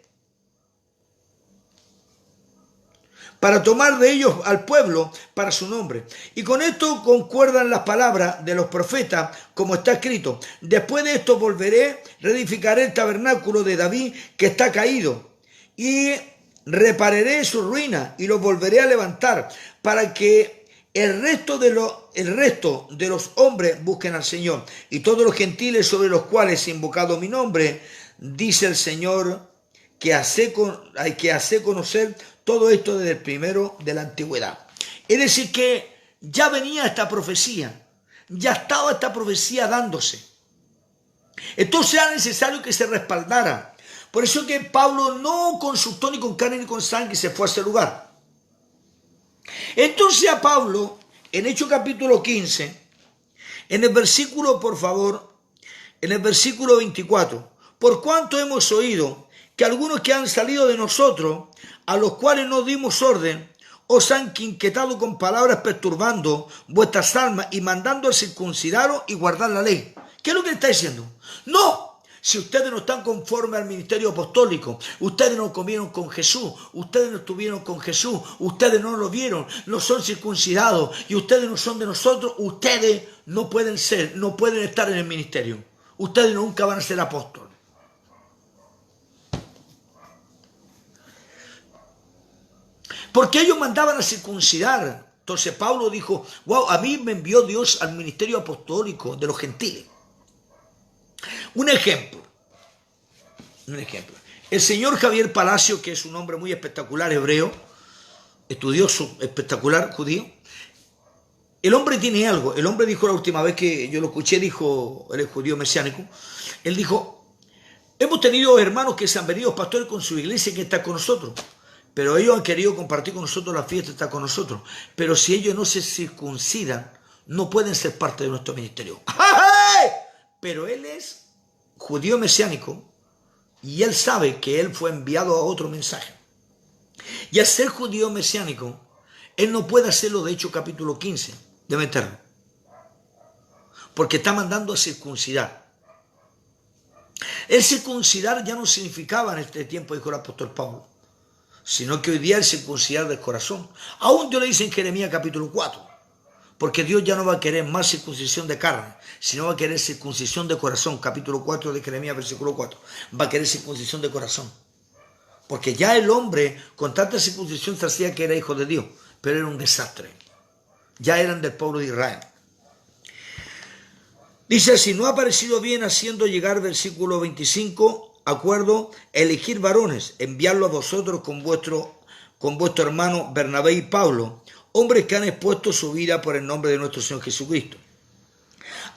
para tomar de ellos al pueblo para su nombre. Y con esto concuerdan las palabras de los profetas, como está escrito: después de esto volveré, reedificaré el tabernáculo de David que está caído, y repararé su ruina y lo volveré a levantar, para que el resto de los hombres busquen al Señor, y todos los gentiles sobre los cuales he invocado mi nombre, dice el Señor, que hace conocer todo esto desde el primero de la antigüedad. Es decir, que ya venía esta profecía, ya estaba esta profecía dándose. Entonces era necesario que se respaldara. Por eso que Pablo no consultó ni con carne ni con sangre y se fue a ese lugar. Entonces a Pablo, en Hechos capítulo 15, en el versículo, por favor, en el versículo 24, por cuanto hemos oído que algunos que han salido de nosotros, a los cuales no dimos orden, os han inquietado con palabras perturbando vuestras almas y mandando a circuncidaros y guardar la ley. ¿Qué es lo que le está diciendo? No. Si ustedes no están conformes al ministerio apostólico, ustedes no comieron con Jesús, ustedes no estuvieron con Jesús, ustedes no lo vieron, no son circuncidados y ustedes no son de nosotros, ustedes no pueden ser, no pueden estar en el ministerio. Ustedes nunca van a ser apóstoles. Porque ellos mandaban a circuncidar. Entonces Pablo dijo: wow, a mí me envió Dios al ministerio apostólico de los gentiles. Un ejemplo. El señor Javier Palacio, que es un hombre muy espectacular, hebreo, estudioso, espectacular, judío. El hombre tiene algo. El hombre dijo la última vez que yo lo escuché, dijo, él es judío mesiánico, él dijo: hemos tenido hermanos que se han venido pastores con su iglesia que está con nosotros, pero ellos han querido compartir con nosotros la fiesta, está con nosotros. Pero si ellos no se circuncidan, no pueden ser parte de nuestro ministerio. ¡Ay! Pero él es judío mesiánico y él sabe que él fue enviado a otro mensaje. Y al ser judío mesiánico, él no puede hacerlo de Hechos capítulo 15, de meterlo. Porque está mandando a circuncidar. El circuncidar ya no significaba en este tiempo, dijo el apóstol Pablo, sino que hoy día el circuncidar del corazón. Aún Dios le dice en Jeremías capítulo 4, porque Dios ya no va a querer más circuncisión de carne, sino va a querer circuncisión de corazón. Capítulo 4 de Jeremías, versículo 4. Va a querer circuncisión de corazón. Porque ya el hombre con tanta circuncisión se hacía que era hijo de Dios, pero era un desastre. Ya eran del pueblo de Israel. Dice así: no ha parecido bien, haciendo llegar, versículo 25, acuerdo, elegir varones, enviarlo a vosotros con vuestro hermano Bernabé y Pablo, hombres que han expuesto su vida por el nombre de nuestro Señor Jesucristo.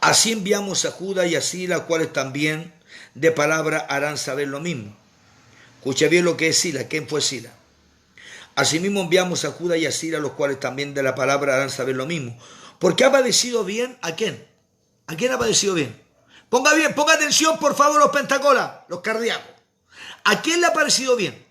Así enviamos a Judas y a Silas, cuales también de palabra harán saber lo mismo. Escucha bien lo que es Silas. ¿Quién fue Silas? Asimismo enviamos a Judas y a Silas, los cuales también de la palabra harán saber lo mismo. Porque ha padecido bien, ¿a quién? ¿A quién ha padecido bien? Ponga atención, por favor, los pentacolas, los cardíacos. ¿A quién le ha parecido bien?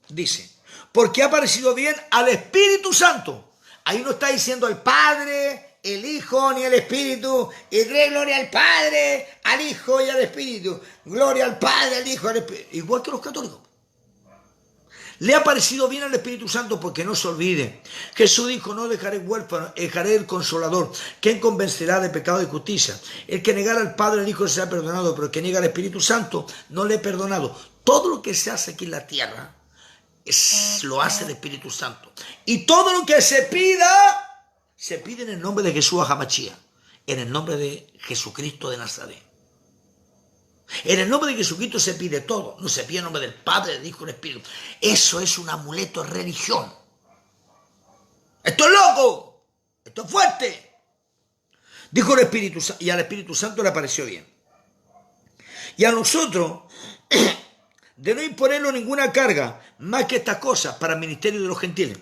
Dice: porque ha parecido bien al Espíritu Santo. Ahí no está diciendo el Padre, el Hijo, ni el Espíritu. Y gloria al Padre, al Hijo y al Espíritu. Gloria al Padre, al Hijo y al Espíritu. Igual que los católicos. Le ha parecido bien al Espíritu Santo, porque no se olvide. Jesús dijo: no dejaré huérfano, dejaré el Consolador, quien convencerá de pecado y justicia. El que negara al Padre, al Hijo, será perdonado, pero el que niega al Espíritu Santo, no le he perdonado. Todo lo que se hace aquí en la tierra lo hace el Espíritu Santo. Y todo lo que se pide en el nombre de Jesús Hamachía, en el nombre de Jesucristo de Nazaret. En el nombre de Jesucristo se pide todo. No se pide en nombre del Padre, del Hijo y del Espíritu. Eso es un amuleto de religión. Esto es loco. Esto es fuerte. Dijo el Espíritu Santo, y al Espíritu Santo le pareció bien. Y a nosotros, de no imponerlo ninguna carga, más que estas cosas, para el ministerio de los gentiles.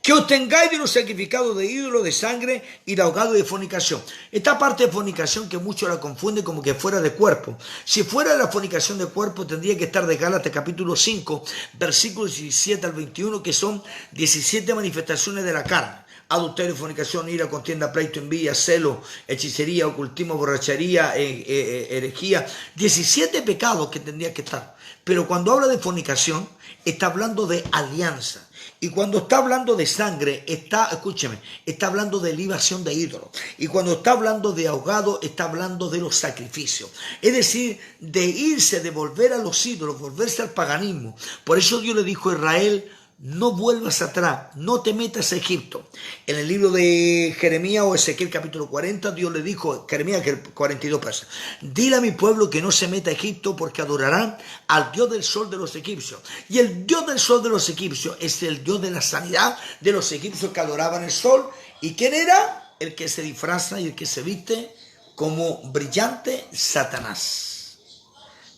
Que os tengáis de los sacrificados de ídolos, de sangre y de ahogado de fornicación. Esta parte de fornicación que muchos la confunden como que fuera de cuerpo. Si fuera de la fornicación de cuerpo, tendría que estar de Gálatas capítulo 5, versículos 17 al 21, que son 17 manifestaciones de la carne. Adulterio, fornicación, ira, contienda, pleito, envidia, celo, hechicería, ocultismo, borrachería, herejía. 17 pecados que tendría que estar. Pero cuando habla de fornicación, está hablando de alianza. Y cuando está hablando de sangre, escúcheme, está hablando de libación de ídolos. Y cuando está hablando de ahogado, está hablando de los sacrificios. Es decir, de irse, de volver a los ídolos, volverse al paganismo. Por eso Dios le dijo a Israel: no vuelvas atrás, no te metas a Egipto. En el libro de Jeremías o Ezequiel capítulo 40, Dios le dijo, Jeremías 42 pasa: dile a mi pueblo que no se meta a Egipto, porque adorarán al Dios del sol de los egipcios. Y el Dios del sol de los egipcios es el Dios de la sanidad de los egipcios que adoraban el sol. ¿Y quién era? El que se disfraza y el que se viste como brillante: Satanás.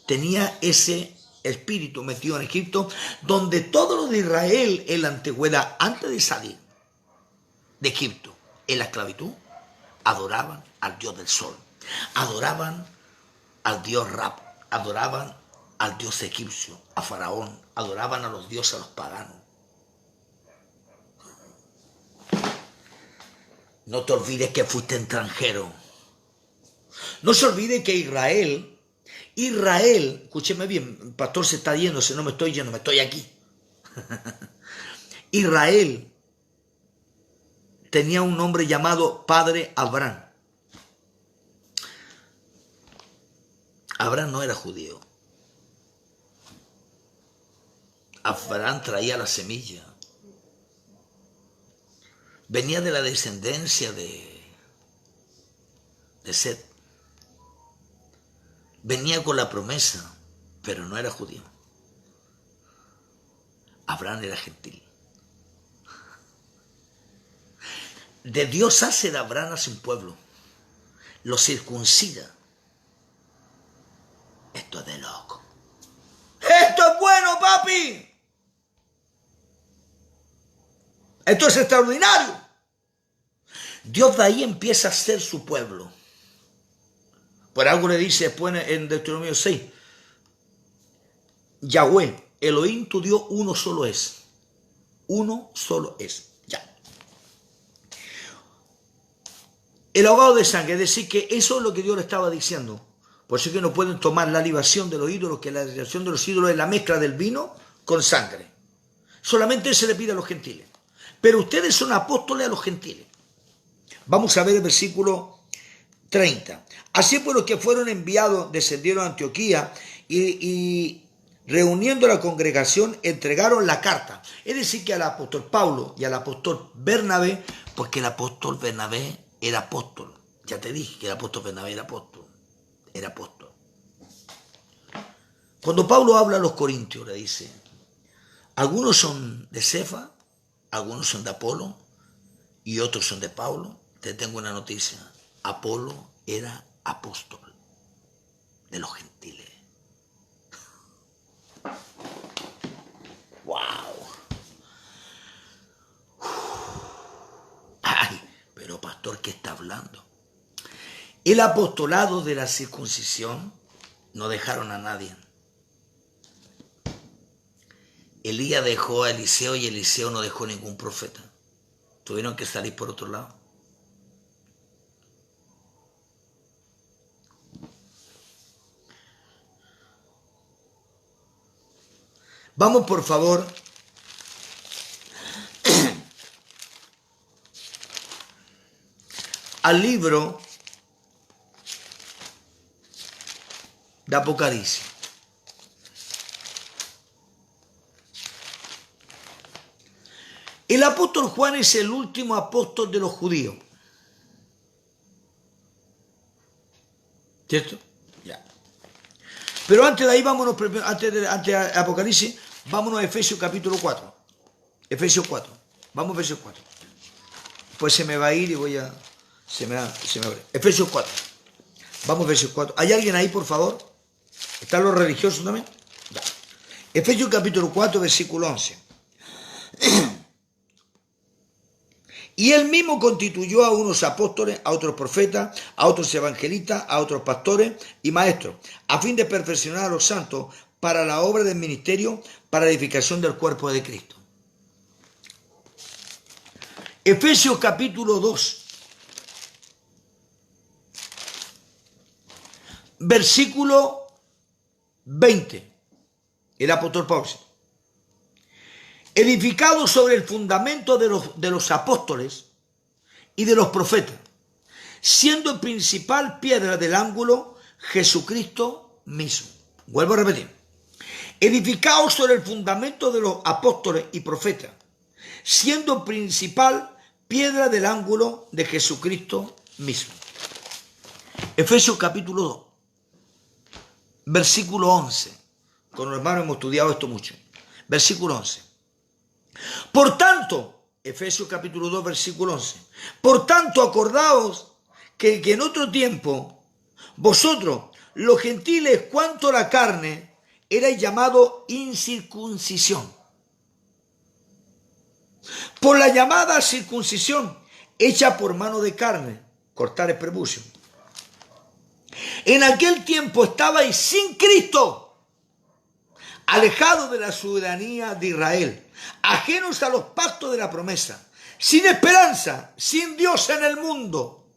Tenía ese espíritu metido en Egipto, donde todos los de Israel en la antigüedad, antes de salir de Egipto, en la esclavitud, adoraban al Dios del sol, adoraban al Dios Rab, adoraban al Dios egipcio, a Faraón, adoraban a los dioses, a los paganos. No te olvides que fuiste extranjero. No se olvide que Israel, escúcheme bien, el pastor se está yendo, si no me estoy yendo, me estoy aquí. Israel tenía un nombre llamado Padre Abraham. Abraham no era judío. Abraham traía la semilla. Venía de la descendencia de Set. Venía con la promesa, pero no era judío. Abraham era gentil. De Dios hace de Abraham a su pueblo. Lo circuncida. Esto es de loco. ¡Esto es bueno, papi! Esto es extraordinario. Dios de ahí empieza a ser su pueblo. Por algo le dice después en Deuteronomio 6, Yahweh, Elohim, tu Dios, uno solo es. Uno solo es. Ya. El ahogado de sangre, es decir, que eso es lo que Dios le estaba diciendo. Por eso es que no pueden tomar la libación de los ídolos, que la libación de los ídolos es la mezcla del vino con sangre. Solamente se le pide a los gentiles. Pero ustedes son apóstoles a los gentiles. Vamos a ver el versículo 30. Así pues, los que fueron enviados descendieron a Antioquía y reuniendo la congregación entregaron la carta. Es decir, que al apóstol Pablo y al apóstol Bernabé, porque el apóstol Bernabé era apóstol. Ya te dije que el apóstol Bernabé era apóstol. Era apóstol. Cuando Pablo habla a los corintios, le dice: algunos son de Cefa, algunos son de Apolo y otros son de Pablo. Te tengo una noticia: Apolo era apóstol de los gentiles. ¡Wow! ¡Ay! Pero pastor, ¿qué está hablando? El apostolado de la circuncisión no dejaron a nadie. Elías dejó a Eliseo y Eliseo no dejó ningún profeta. Tuvieron que salir por otro lado. Vamos, por favor, al libro de Apocalipsis. El apóstol Juan es el último apóstol de los judíos. ¿Cierto? Ya. Pero antes de ahí, vámonos, antes de Apocalipsis, vámonos a Efesios capítulo 4. Efesios 4. Vamos a Efesios 4. Pues se me va a ir y voy a... Se me va. Efesios 4. Vamos a Efesios 4. ¿Hay alguien ahí, por favor? ¿Están los religiosos también? Ya. Efesios capítulo 4, versículo 11. Y él mismo constituyó a unos apóstoles, a otros profetas, a otros evangelistas, a otros pastores y maestros, a fin de perfeccionar a los santos para la obra del ministerio, para la edificación del cuerpo de Cristo. Efesios capítulo 2, versículo 20. El apóstol Pablo. edificado sobre el fundamento de los apóstoles y de los profetas, siendo en principal piedra del ángulo Jesucristo mismo. Vuelvo a repetir. Edificado sobre el fundamento de los apóstoles y profetas, siendo principal piedra del ángulo de Jesucristo mismo. Efesios capítulo 2, versículo 11. Con los hermanos hemos estudiado esto mucho. Versículo 11. Por tanto, Efesios capítulo 2, versículo 11. Por tanto, acordaos que en otro tiempo, vosotros, los gentiles, cuanto a la carne, erais llamados incircuncisión, por la llamada circuncisión, hecha por mano de carne, cortar el prepucio. En aquel tiempo estabais sin Cristo, alejados de la ciudadanía de Israel, ajenos a los pactos de la promesa, sin esperanza, sin Dios en el mundo.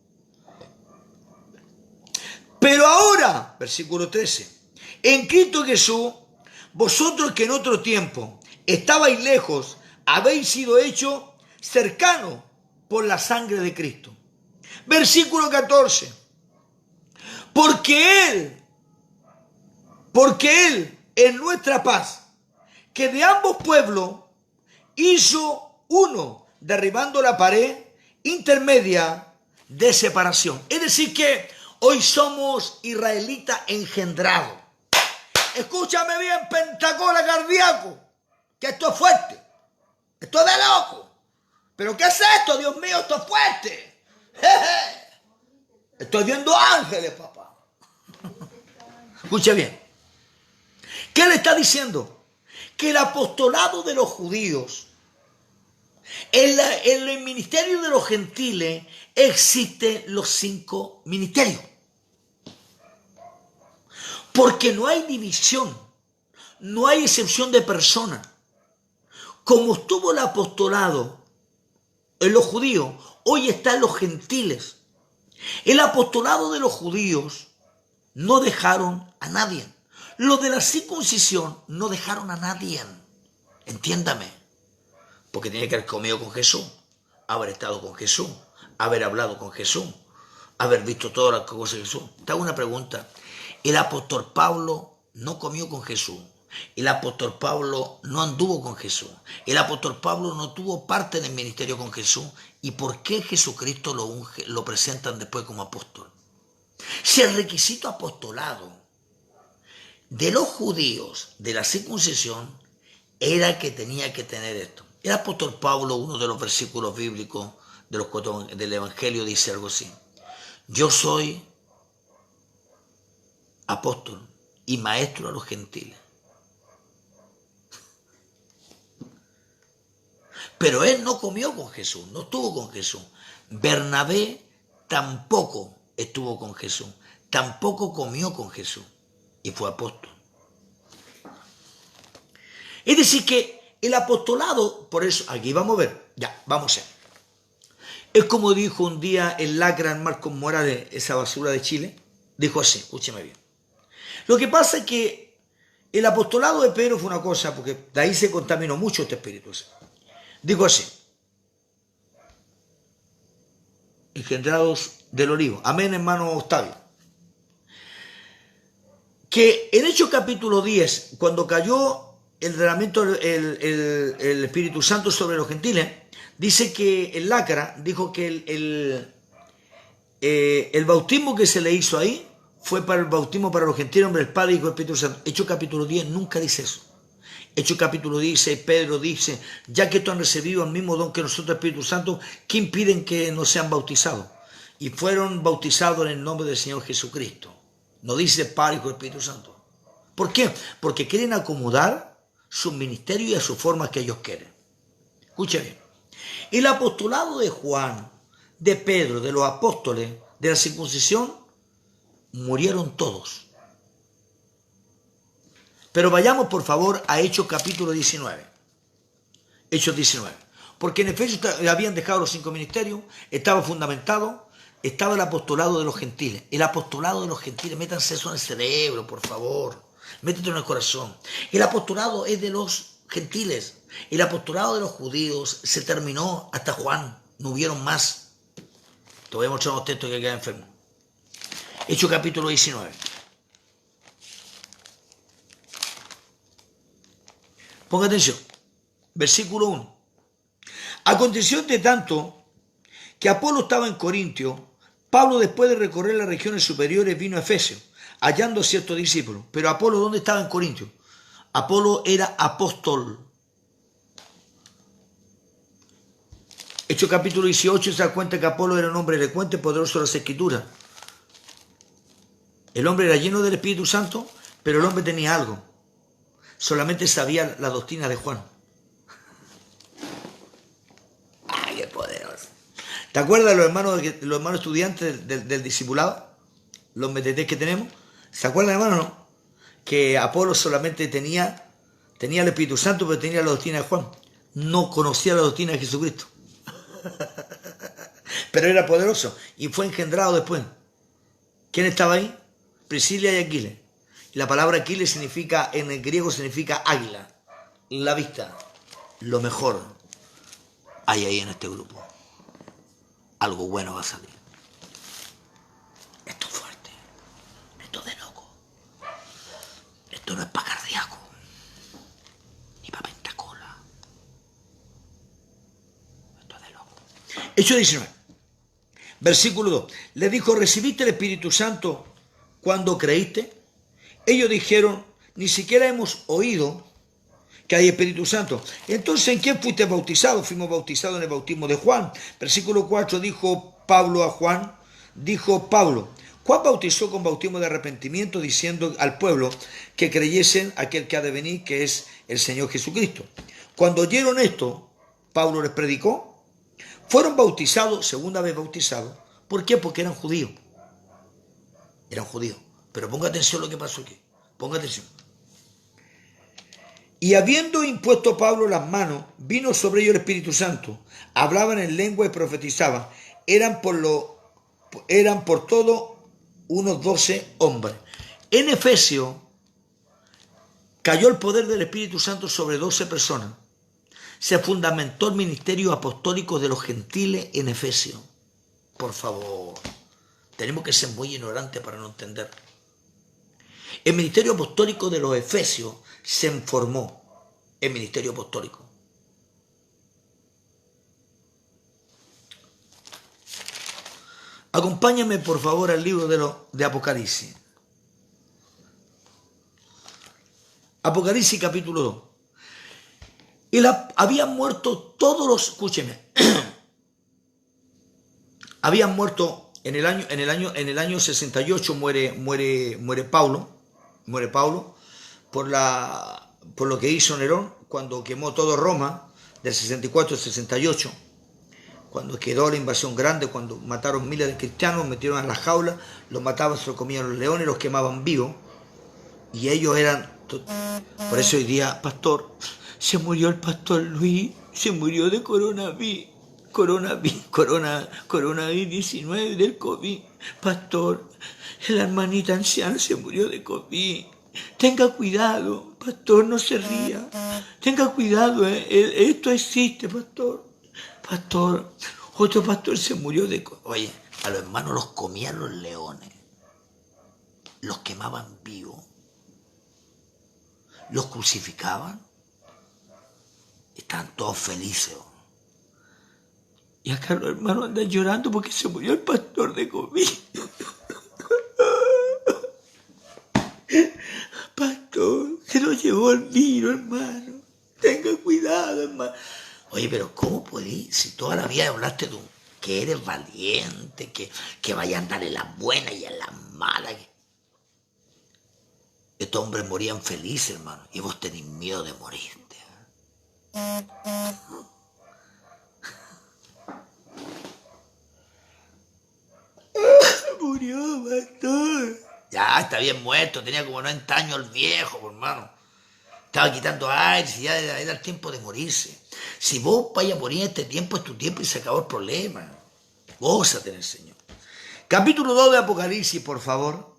Pero ahora, versículo 13, en Cristo Jesús, vosotros que en otro tiempo estabais lejos, habéis sido hechos cercanos por la sangre de Cristo. Versículo 14, porque Él es nuestra paz, que de ambos pueblos hizo uno, derribando la pared intermedia de separación. Es decir que hoy somos israelitas engendrados. Escúchame bien, Pensacola cardíaco, que esto es fuerte. Esto es de loco. ¿Pero qué es esto, Dios mío? Esto es fuerte. Jeje. Estoy viendo ángeles, papá. Escucha bien. ¿Qué le está diciendo? Que el apostolado de los judíos, en el ministerio de los gentiles, existen los 5 ministerios. Porque no hay división, no hay excepción de personas. Como estuvo el apostolado en los judíos, hoy está en los gentiles. El apostolado de los judíos no dejaron a nadie. Los de la circuncisión no dejaron a nadie. Entiéndame. Porque tiene que haber comido con Jesús, haber estado con Jesús, haber hablado con Jesús, haber visto todas las cosas de Jesús. Te hago una pregunta. El apóstol Pablo no comió con Jesús. El apóstol Pablo no anduvo con Jesús. El apóstol Pablo no tuvo parte del ministerio con Jesús. ¿Y por qué Jesucristo lo presentan después como apóstol? Si el requisito apostolado de los judíos de la circuncisión era que tenía que tener esto. El apóstol Pablo, uno de los versículos bíblicos del Evangelio, dice algo así. Yo soy apóstol y maestro a los gentiles. Pero él no comió con Jesús, no estuvo con Jesús. Bernabé tampoco estuvo con Jesús, tampoco comió con Jesús y fue apóstol. Es decir que el apostolado, por eso, aquí vamos a ver, ya, vamos a ver. Es como dijo un día el lacra Marcos Morales, esa basura de Chile, dijo así, escúcheme bien. Lo que pasa es que el apostolado de Pedro fue una cosa, porque de ahí se contaminó mucho este espíritu. Dijo así, engendrados del olivo. Amén, hermano Octavio. Que en Hechos capítulo 10, cuando cayó el derramamiento el Espíritu Santo sobre los gentiles, dice que el lacra dijo que el bautismo que se le hizo ahí fue para el bautismo para los gentiles, hombre, el Padre, Hijo y el Espíritu Santo. Hechos capítulo 10 nunca dice eso. Hechos capítulo 10, Pedro dice, ya que tú han recibido el mismo don que nosotros, Espíritu Santo, ¿qué impiden que no sean bautizados? Y fueron bautizados en el nombre del Señor Jesucristo. No dice Padre, Hijo y Espíritu Santo. ¿Por qué? Porque quieren acomodar su ministerio y a sus formas que ellos quieren. Escuchen bien. El apostolado de Juan, de Pedro, de los apóstoles, de la circuncisión, murieron todos. Pero vayamos por favor a Hechos capítulo 19. Hechos 19. Porque en Efesios habían dejado los 5 ministerios, estaba fundamentado, estaba el apostolado de los gentiles. El apostolado de los gentiles, métanse eso en el cerebro, por favor. Métete en el corazón. El apostolado es de los gentiles. El apostolado de los judíos se terminó hasta Juan. No hubieron más. Te voy a mostrar unos textos que quedan enfermos. Hechos capítulo 19. Ponga atención. Versículo 1. Aconteció de tanto que Apolo estaba en Corintio, Pablo, después de recorrer las regiones superiores, vino a Efesio, hallando ciertos discípulos. Pero Apolo, ¿dónde estaba en Corintio? Apolo era apóstol. Hechos capítulo 18 se da cuenta que Apolo era un hombre elocuente, poderoso de las Escrituras. El hombre era lleno del Espíritu Santo, pero el hombre tenía algo. Solamente sabía la doctrina de Juan. ¡Ay, qué poderoso! ¿Te acuerdas de los hermanos estudiantes del discipulado? Los MTT que tenemos. ¿Se acuerdan, hermano, no? Que Apolo solamente tenía el Espíritu Santo, pero tenía la doctrina de Juan. No conocía la doctrina de Jesucristo. Pero era poderoso y fue engendrado después. ¿Quién estaba ahí? Priscila y Aquiles. La palabra Aquiles significa, en el griego significa águila. La vista. Lo mejor hay ahí en este grupo. Algo bueno va a salir. Esto es fuerte. Esto es de loco. Esto no es para cardíaco. Ni para pentacola. Esto es de loco. Hechos 19. Versículo 2. Le dijo, ¿recibiste el Espíritu Santo cuando creíste? Ellos dijeron, ni siquiera hemos oído que hay Espíritu Santo. Entonces, ¿en quién fuiste bautizado? Fuimos bautizados en el bautismo de Juan. Versículo 4, dijo Pablo a Juan, Juan bautizó con bautismo de arrepentimiento, diciendo al pueblo que creyesen aquel que ha de venir, que es el Señor Jesucristo. Cuando oyeron esto, Pablo les predicó, fueron bautizados, segunda vez bautizados. ¿Por qué? Porque eran judíos. Eran judíos. Pero ponga atención a lo que pasó aquí. Ponga atención. Y habiendo impuesto Pablo las manos, vino sobre ellos el Espíritu Santo. Hablaban en lengua y profetizaban. Eran por todo unos 12 hombres. En Efesio cayó el poder del Espíritu Santo sobre 12 personas. Se fundamentó el ministerio apostólico de los gentiles en Efesio. Por favor, tenemos que ser muy ignorantes para no entender. El ministerio apostólico de los efesios se formó. El ministerio apostólico. Acompáñame por favor al libro de Apocalipsis. Apocalipsis capítulo 2. Habían muerto todos los, escúcheme, habían muerto en el año 68 muere Paulo por lo que hizo Nerón cuando quemó todo Roma del 64 al 68, cuando quedó la invasión grande, cuando mataron miles de cristianos, metieron en las jaulas, los mataban, se los comían los leones, los quemaban vivos, y ellos eran, por eso hoy día, pastor, se murió el pastor Luis, se murió de coronavirus-19 del COVID. Pastor, la hermanita anciana se murió de COVID. Tenga cuidado, pastor, no se ría. Tenga cuidado, esto existe, pastor. Pastor, otro pastor se murió de COVID. Oye, a los hermanos los comían los leones. Los quemaban vivos. Los crucificaban. Estaban todos felices. Y acá los hermanos andan llorando porque se murió el pastor de COVID. Pastor, se lo llevó el virus, hermano. Tenga cuidado, hermano. Oye, pero ¿cómo podés? Si toda la vida hablaste de que eres valiente, que vaya a andar en las buenas y en las malas. Estos hombres morían felices, hermano. Y vos tenés miedo de morirte. Murió, pastor. Ya, está bien muerto, tenía como 90 años el viejo, hermano. Estaba quitando aire, y ya era el tiempo de morirse. Si vos vayas a morir en este tiempo, es tu tiempo y se acabó el problema. Gózate en el Señor. Capítulo 2 de Apocalipsis, por favor.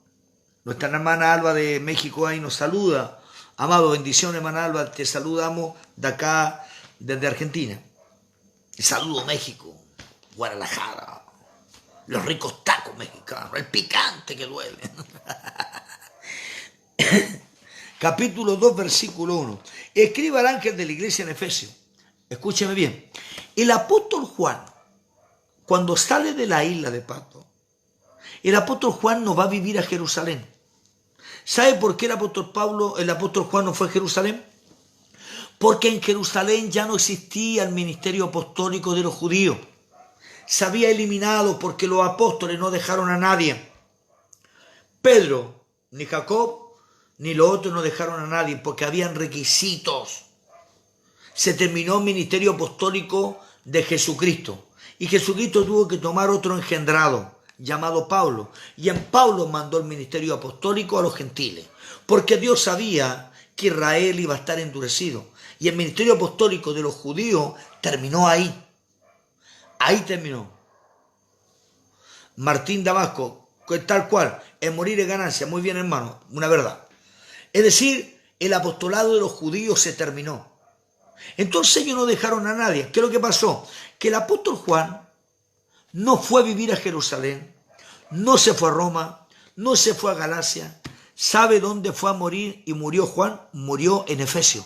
Nuestra hermana Alba de México ahí nos saluda. Amado, bendiciones, hermana Alba, te saludamos de acá, desde Argentina. Saludo México, Guadalajara, los ricos tacos mexicanos, el picante que duele. Capítulo 2, versículo 1. Escriba al ángel de la iglesia en Efesios. Escúcheme bien. El apóstol Juan, cuando sale de la isla de Patmos, el apóstol Juan no va a vivir a Jerusalén. ¿Sabe por qué el apóstol Juan no fue a Jerusalén? Porque en Jerusalén ya no existía el ministerio apostólico de los judíos. Se había eliminado porque los apóstoles no dejaron a nadie. Pedro, ni Jacob, ni los otros no dejaron a nadie porque habían requisitos. Se terminó el ministerio apostólico de Jesucristo. Y Jesucristo tuvo que tomar otro engendrado, llamado Pablo. Y en Pablo mandó el ministerio apostólico a los gentiles. Porque Dios sabía que Israel iba a estar endurecido. Y el ministerio apostólico de los judíos terminó ahí. Ahí terminó. Martín Damasco, tal cual, el morir es ganancia. Muy bien, hermano, una verdad. Es decir, el apostolado de los judíos se terminó. Entonces ellos no dejaron a nadie. ¿Qué es lo que pasó? Que el apóstol Juan no fue a vivir a Jerusalén, no se fue a Roma, no se fue a Galacia. ¿Sabe dónde fue a morir y murió Juan? Murió en Efesios.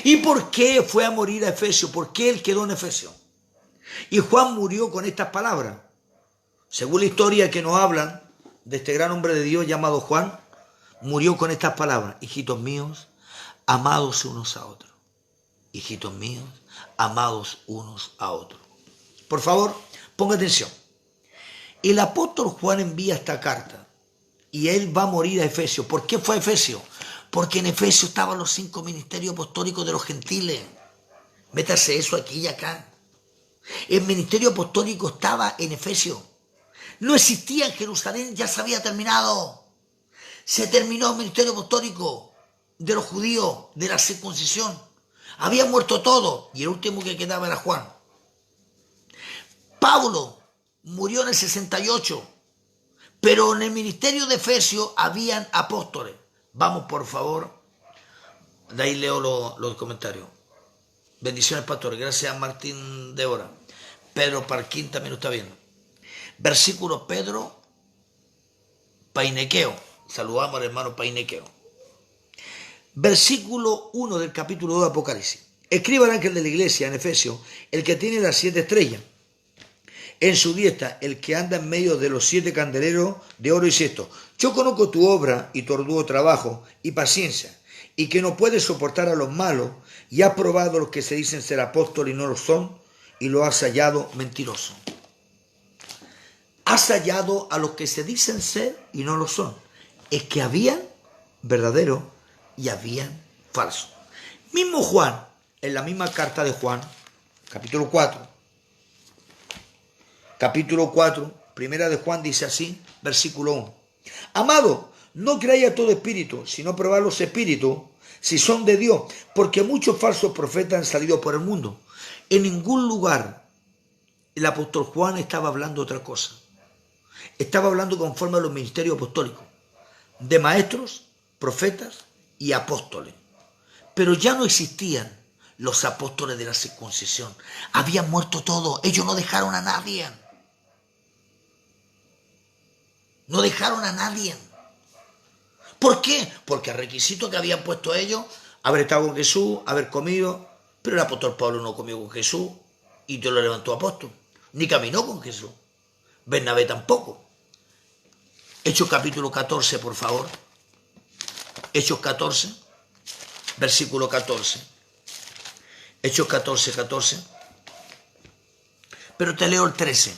¿Y por qué fue a morir a Efesios? ¿Por qué él quedó en Efesios? Y Juan murió con estas palabras. Según la historia que nos hablan de este gran hombre de Dios llamado Juan, murió con estas palabras: hijitos míos, amados unos a otros. Hijitos míos, amados unos a otros. Por favor, ponga atención. El apóstol Juan envía esta carta y él va a morir a Efesios. ¿Por qué fue a Efesios? Porque en Efesios estaban los 5 ministerios apostólicos de los gentiles. Métase eso aquí y acá. El ministerio apostólico estaba en Efesios. No existía en Jerusalén, ya se había terminado. Se terminó el ministerio apostólico de los judíos, de la circuncisión. Había muerto todo y el último que quedaba era Juan. Pablo murió en el 68, pero en el ministerio de Efesios habían apóstoles. Vamos, por favor. De ahí leo los comentarios. Bendiciones, pastor. Gracias a Martín de Hora. Pedro Parquín también lo está viendo. Versículo Pedro Painequeo. Saludamos al hermano Painequeo. Versículo 1 del capítulo 2 de Apocalipsis. Escriba al ángel de la iglesia en Efesios, el que tiene las 7 estrellas en su diestra, el que anda en medio de los 7 candeleros de oro y cesto. Yo conozco tu obra y tu arduo trabajo y paciencia, y que no puedes soportar a los malos, y has probado a los que se dicen ser apóstoles y no lo son, y lo has hallado mentiroso. Has hallado a los que se dicen ser y no lo son. Es que habían verdaderos y habían falsos. Mismo Juan, en la misma carta de Juan, capítulo 4, primera de Juan dice así, versículo 1. Amado, no creáis a todo espíritu, sino probad los espíritus, si son de Dios, porque muchos falsos profetas han salido por el mundo. En ningún lugar el apóstol Juan estaba hablando otra cosa. Estaba hablando conforme a los ministerios apostólicos, de maestros, profetas y apóstoles. Pero ya no existían los apóstoles de la circuncisión. Habían muerto todos. Ellos no dejaron a nadie. No dejaron a nadie. ¿Por qué? Porque el requisito que habían puesto ellos, haber estado con Jesús, haber comido, pero el apóstol Pablo no comió con Jesús y Dios lo levantó apóstol, ni caminó con Jesús. Bernabé tampoco. Hechos capítulo 14, por favor. Hechos 14, versículo 14. Hechos 14, 14. Pero te leo el 13.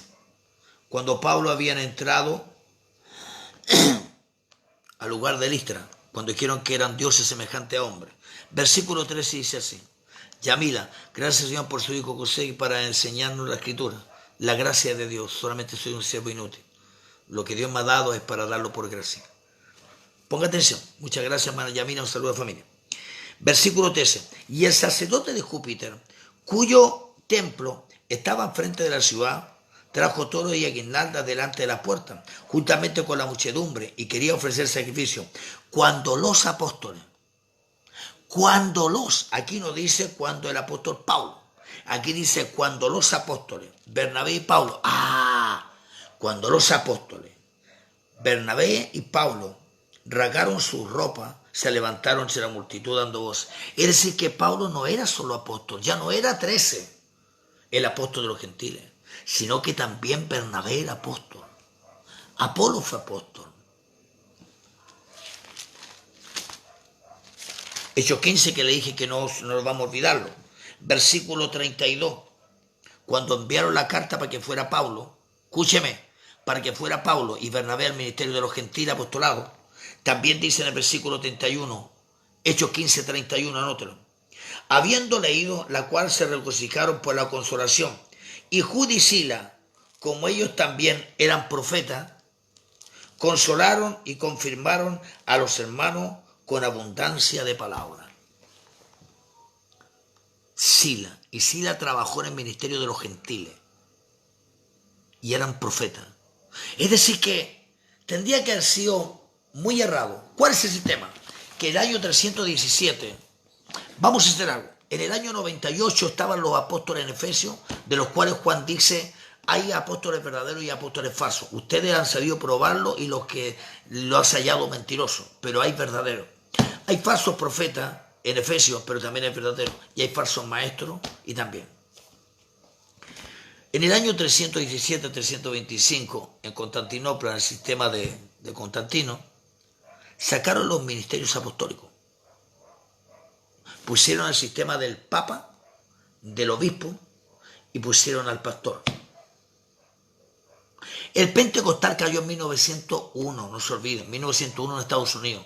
Cuando Pablo habían entrado al lugar de Listra, cuando dijeron que eran dioses semejantes a hombres. Versículo 13 dice así: Yamila, gracias Señor por su hijo José para enseñarnos la escritura. La gracia de Dios, solamente soy un siervo inútil. Lo que Dios me ha dado es para darlo por gracia. Ponga atención. Muchas gracias, hermana Yamila, un saludo a la familia. Versículo 13. Y el sacerdote de Júpiter, cuyo templo estaba enfrente de la ciudad, trajo toros y aguinaldas delante de las puertas, juntamente con la muchedumbre, y quería ofrecer sacrificio. Aquí no dice cuando el apóstol Pablo, aquí dice cuando los apóstoles, Bernabé y Pablo, cuando los apóstoles, Bernabé y Pablo, rasgaron sus ropas, se levantaron entre la multitud dando voz. Es decir, que Pablo no era solo apóstol, ya no era 13, el apóstol de los gentiles, sino que también Bernabé era apóstol. Apolo fue apóstol. Hechos 15, que le dije que no nos vamos a olvidarlo. Versículo 32. Cuando enviaron la carta para que fuera Pablo, escúcheme, para que fuera Pablo y Bernabé al ministerio de los gentiles apostolados, también dice en el versículo 31, Hechos 15, 31, anótelo. Habiendo leído, la cual se regocijaron por la consolación. Y Judas y Silas, como ellos también eran profetas, consolaron y confirmaron a los hermanos con abundancia de palabras. Sila trabajó en el ministerio de los gentiles y eran profetas. Es decir que tendría que haber sido muy errado. ¿Cuál es el sistema? Que el año 317, vamos a hacer algo. En el año 98 estaban los apóstoles en Efesios, de los cuales Juan dice, hay apóstoles verdaderos y apóstoles falsos. Ustedes han sabido probarlo y los que lo han hallado mentiroso, pero hay verdaderos. Hay falsos profetas en Efesios, pero también hay verdaderos. Y hay falsos maestros y también. En el año 317-325, en Constantinopla, en el sistema de Constantino, sacaron los ministerios apostólicos. Pusieron el sistema del papa, del obispo, y pusieron al pastor. El pentecostal cayó en 1901, no se olviden, 1901 en Estados Unidos.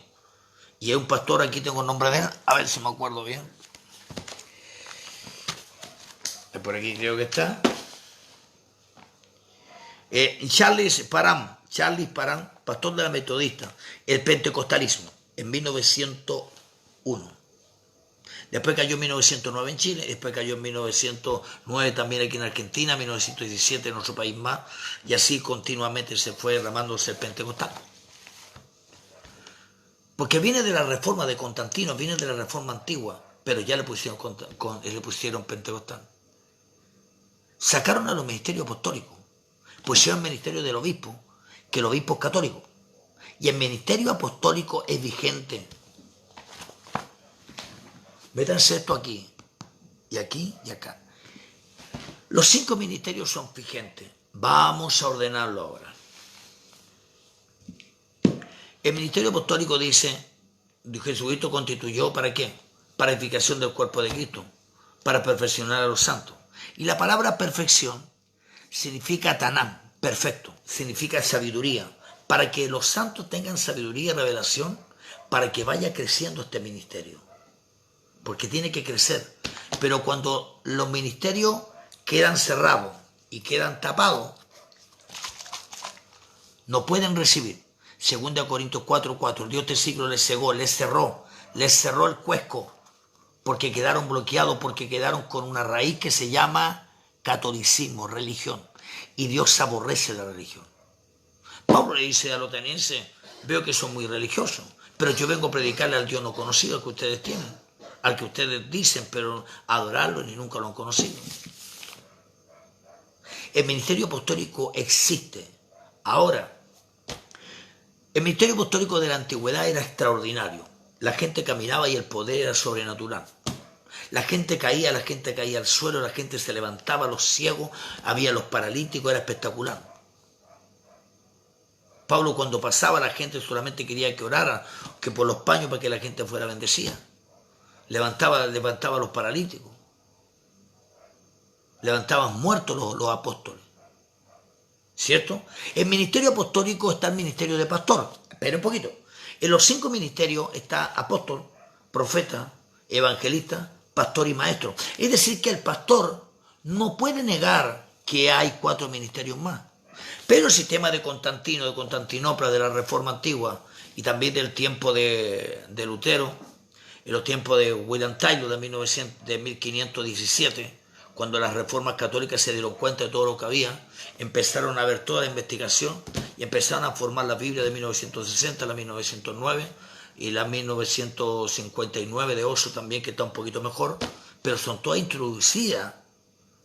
Y hay un pastor, aquí tengo el nombre de él, a ver si me acuerdo bien. Por aquí creo que está. Charles Parham, pastor de la Metodista, el pentecostalismo, en 1901. Después cayó en 1909 en Chile, después cayó en 1909 también aquí en Argentina, 1917 en otro país más, y así continuamente se fue derramándose el pentecostal. Porque viene de la reforma de Constantino, viene de la reforma antigua, pero ya le pusieron pentecostal. Sacaron a los ministerios apostólicos, pusieron el ministerio del obispo, que el obispo es católico, y el ministerio apostólico es vigente. Métanse esto aquí, y aquí, y acá. Los 5 ministerios son vigentes. Vamos a ordenarlo ahora. El ministerio apostólico dice, Jesucristo constituyó, ¿para qué? Para edificación del cuerpo de Cristo, para perfeccionar a los santos. Y la palabra perfección significa tanam, perfecto, significa sabiduría, para que los santos tengan sabiduría y revelación, para que vaya creciendo este ministerio. Porque tiene que crecer. Pero cuando los ministerios quedan cerrados y quedan tapados, no pueden recibir. 2 Corintios 4:4, Dios de siglo les cerró el cuesco, porque quedaron bloqueados, porque quedaron con una raíz que se llama catolicismo, religión. Y Dios aborrece la religión. Pablo le dice a los atenienses, veo que son muy religiosos, pero yo vengo a predicarle al Dios no conocido que ustedes tienen, al que ustedes dicen, pero adorarlo ni nunca lo han conocido. El ministerio apostólico existe. Ahora, el ministerio apostólico de la antigüedad era extraordinario. La gente caminaba y el poder era sobrenatural. La gente caía al suelo, la gente se levantaba, los ciegos, había los paralíticos, era espectacular. Pablo cuando pasaba la gente solamente quería que orara, que por los paños para que la gente fuera bendecida. Levantaba a los paralíticos. Levantaban muertos los apóstoles. ¿Cierto? En ministerio apostólico está el ministerio de pastor. Espera un poquito. En los 5 ministerios está apóstol, profeta, evangelista, pastor y maestro. Es decir, que el pastor no puede negar que hay 4 ministerios más. Pero el sistema de Constantino, de Constantinopla, de la Reforma Antigua y también del tiempo de Lutero, en los tiempos de William Tyndale de 1517, cuando las reformas católicas se dieron cuenta de todo lo que había, empezaron a ver toda la investigación y empezaron a formar la Biblia de 1960, la 1909 y la 1959 de Oso también, que está un poquito mejor, pero son todas introducidas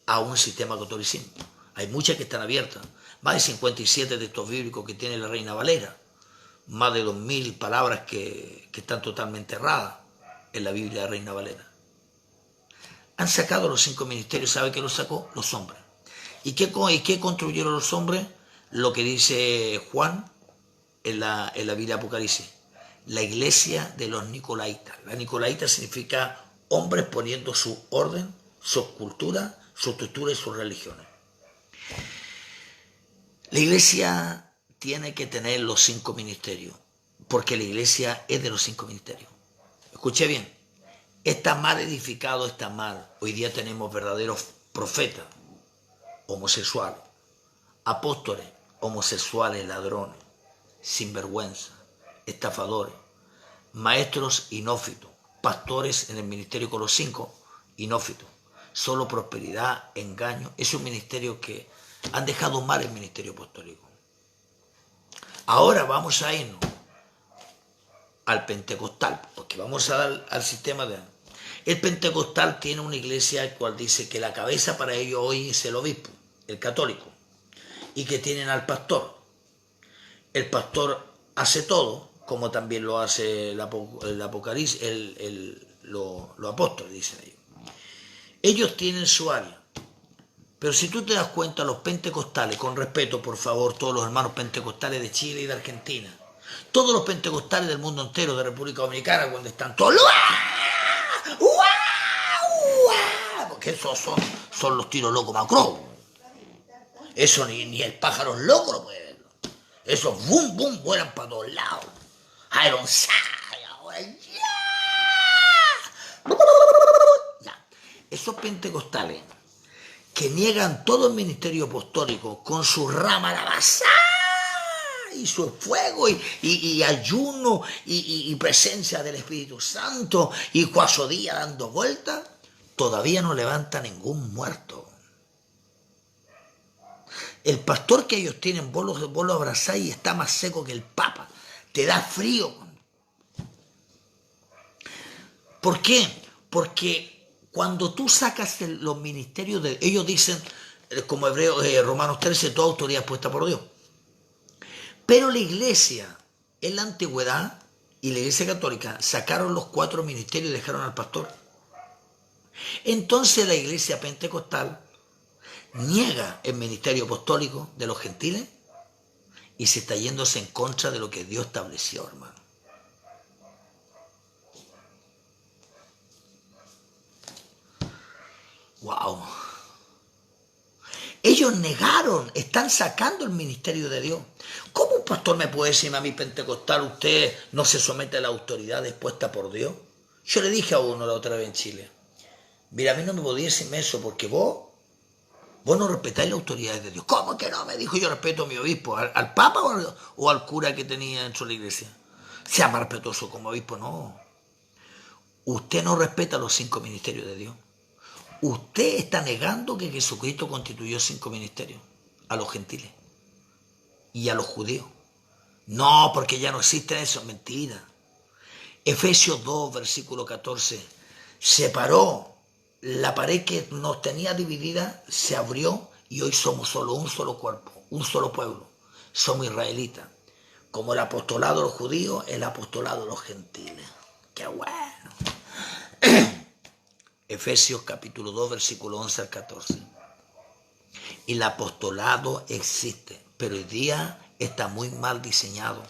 a un sistema catolicismo. Hay muchas que están abiertas, más de 57 textos bíblicos que tiene la Reina Valera, más de 2000 palabras que están totalmente erradas en la Biblia de Reina Valera. Han sacado los 5 ministerios. ¿Sabe qué los sacó? Los hombres. ¿Y qué construyeron los hombres? Lo que dice Juan en la Biblia Apocalipsis. La iglesia de los Nicolaitas. La Nicolaita significa hombres poniendo su orden, su cultura, su estructura y sus religiones. La iglesia tiene que tener los 5 ministerios, porque la iglesia es de los 5 ministerios. Escuche bien. Está mal edificado, está mal. Hoy día tenemos verdaderos profetas, homosexuales, apóstoles, homosexuales, ladrones, sinvergüenza, estafadores, maestros inófitos, pastores en el ministerio con los 5, inófitos. Solo prosperidad, engaño. Es un ministerio que han dejado mal el ministerio apostólico. Ahora vamos a irnos al pentecostal, porque vamos a dar al sistema de... El pentecostal tiene una iglesia el cual dice que la cabeza para ellos hoy es el obispo, el católico, y que tienen al pastor. El pastor hace todo, como también lo hace el Apocalipsis, los apóstoles, dicen ellos. Ellos tienen su área. Pero si tú te das cuenta, los pentecostales, con respeto, por favor, todos los hermanos pentecostales de Chile y de Argentina, todos los pentecostales del mundo entero, de República Dominicana, cuando están todos... Porque esos son los tiros locos Macron. Eso ni el pájaro loco lo puede verlo. Esos boom, boom, vuelan para todos lados. Iron Side, ahora ya. Esos pentecostales que niegan todo el ministerio apostólico con su rama la basá y su fuego y ayuno y presencia del Espíritu Santo y 4 días dando vueltas, todavía no levanta ningún muerto. El pastor que ellos tienen, vos lo abrazáis y está más seco que el Papa. Te da frío. ¿Por qué? Porque cuando tú sacas los ministerios de... Ellos dicen, como Romanos 13, toda autoridad es puesta por Dios. Pero la iglesia en la antigüedad y la iglesia católica sacaron los 4 ministerios y dejaron al pastor. Entonces la iglesia pentecostal niega el ministerio apostólico de los gentiles y se está yéndose en contra de lo que Dios estableció, hermano. ¡Wow! Ellos negaron, están sacando el ministerio de Dios. ¿Cómo un pastor me puede decir a mí pentecostal, usted no se somete a la autoridad expuesta por Dios? Yo le dije a uno la otra vez en Chile, mira, a mí no me podía decirme eso porque vos no respetáis las autoridades de Dios. ¿Cómo que no? Me dijo, yo respeto a mi obispo. ¿Al papa o al cura que tenía dentro de la iglesia? Sea más respetuoso como obispo, no. Usted no respeta los 5 ministerios de Dios. Usted está negando que Jesucristo constituyó 5 ministerios a los gentiles y a los judíos. No, porque ya no existe eso, es mentira. Efesios 2, versículo 14, separó la pared que nos tenía dividida, se abrió y hoy somos solo un solo cuerpo, un solo pueblo. Somos israelitas. Como el apostolado de los judíos, el apostolado de los gentiles. ¡Qué bueno! Efesios capítulo 2, versículo 11 al 14. Y el apostolado existe, pero hoy día está muy mal diseñado.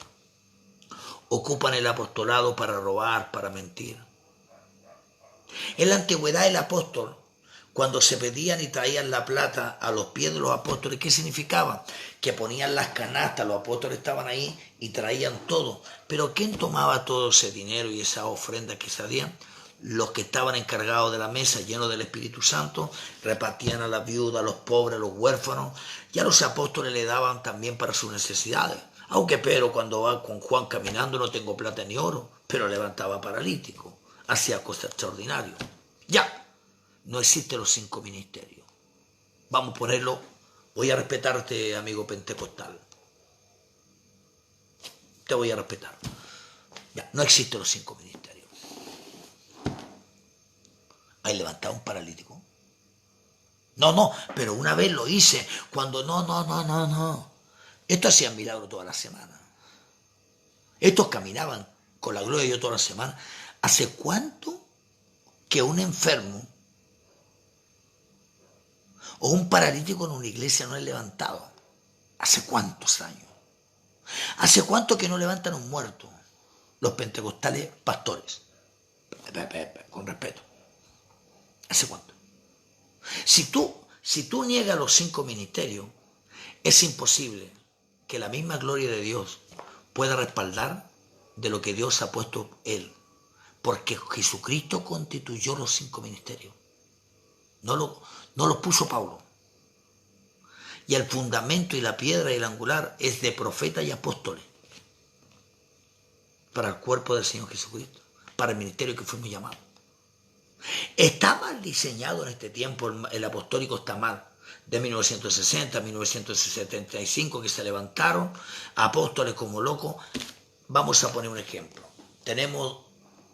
Ocupan el apostolado para robar, para mentir. En la antigüedad el apóstol, cuando se pedían y traían la plata a los pies de los apóstoles, ¿qué significaba? Que ponían las canastas, los apóstoles estaban ahí y traían todo. Pero ¿quién tomaba todo ese dinero y esa ofrenda que se hacían? Los que estaban encargados de la mesa, llenos del Espíritu Santo, repartían a las viudas, a los pobres, a los huérfanos, y a los apóstoles le daban también para sus necesidades. Aunque Pedro, cuando va con Juan caminando, no tengo plata ni oro, pero levantaba paralítico, hacía cosas extraordinarias. Ya, No existen los 5 ministerios. Vamos a ponerlo, voy a respetarte, amigo pentecostal. Te voy a respetar. Ya, no existen los 5 ministerios. ¿Hay levantado un paralítico? No, pero una vez lo hice, cuando no. Estos hacían milagros toda la semana. Estos caminaban con la gloria de Dios toda la semana. ¿Hace cuánto que un enfermo o un paralítico en una iglesia no es levantado? ¿Hace cuántos años? ¿Hace cuánto que no levantan un muerto? Los pentecostales pastores. Con respeto. ¿Hace cuánto? Si tú niegas los 5 ministerios, es imposible que la misma gloria de Dios pueda respaldar de lo que Dios ha puesto Él. Porque Jesucristo constituyó los 5 ministerios. No los puso Pablo. Y el fundamento y la piedra y el angular es de profetas y apóstoles. Para el cuerpo del Señor Jesucristo. Para el ministerio que fuimos llamados. Está mal diseñado en este tiempo, el apostólico está mal. De 1960 a 1975 que se levantaron apóstoles como locos. Vamos a poner un ejemplo. Tenemos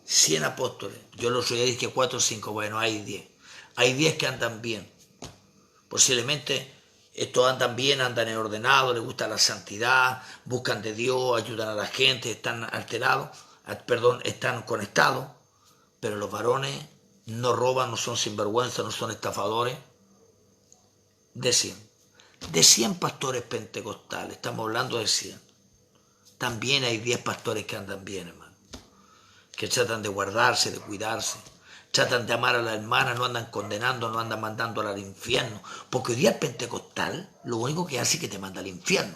100 apóstoles. Yo los oí decir que 4 o 5. Bueno, hay 10. Hay 10 que andan bien. Posiblemente estos andan bien, andan en ordenado, les gusta la santidad, buscan de Dios, ayudan a la gente, están están conectados. Pero los varones no roban, no son sinvergüenza, no son estafadores. De 100. De 100 pastores pentecostales, estamos hablando de 100. También hay 10 pastores que andan bien, hermano. Que tratan de guardarse, de cuidarse. Tratan de amar a la hermana, no andan condenando, no andan mandándola al infierno. Porque hoy día el pentecostal lo único que hace es que te manda al infierno.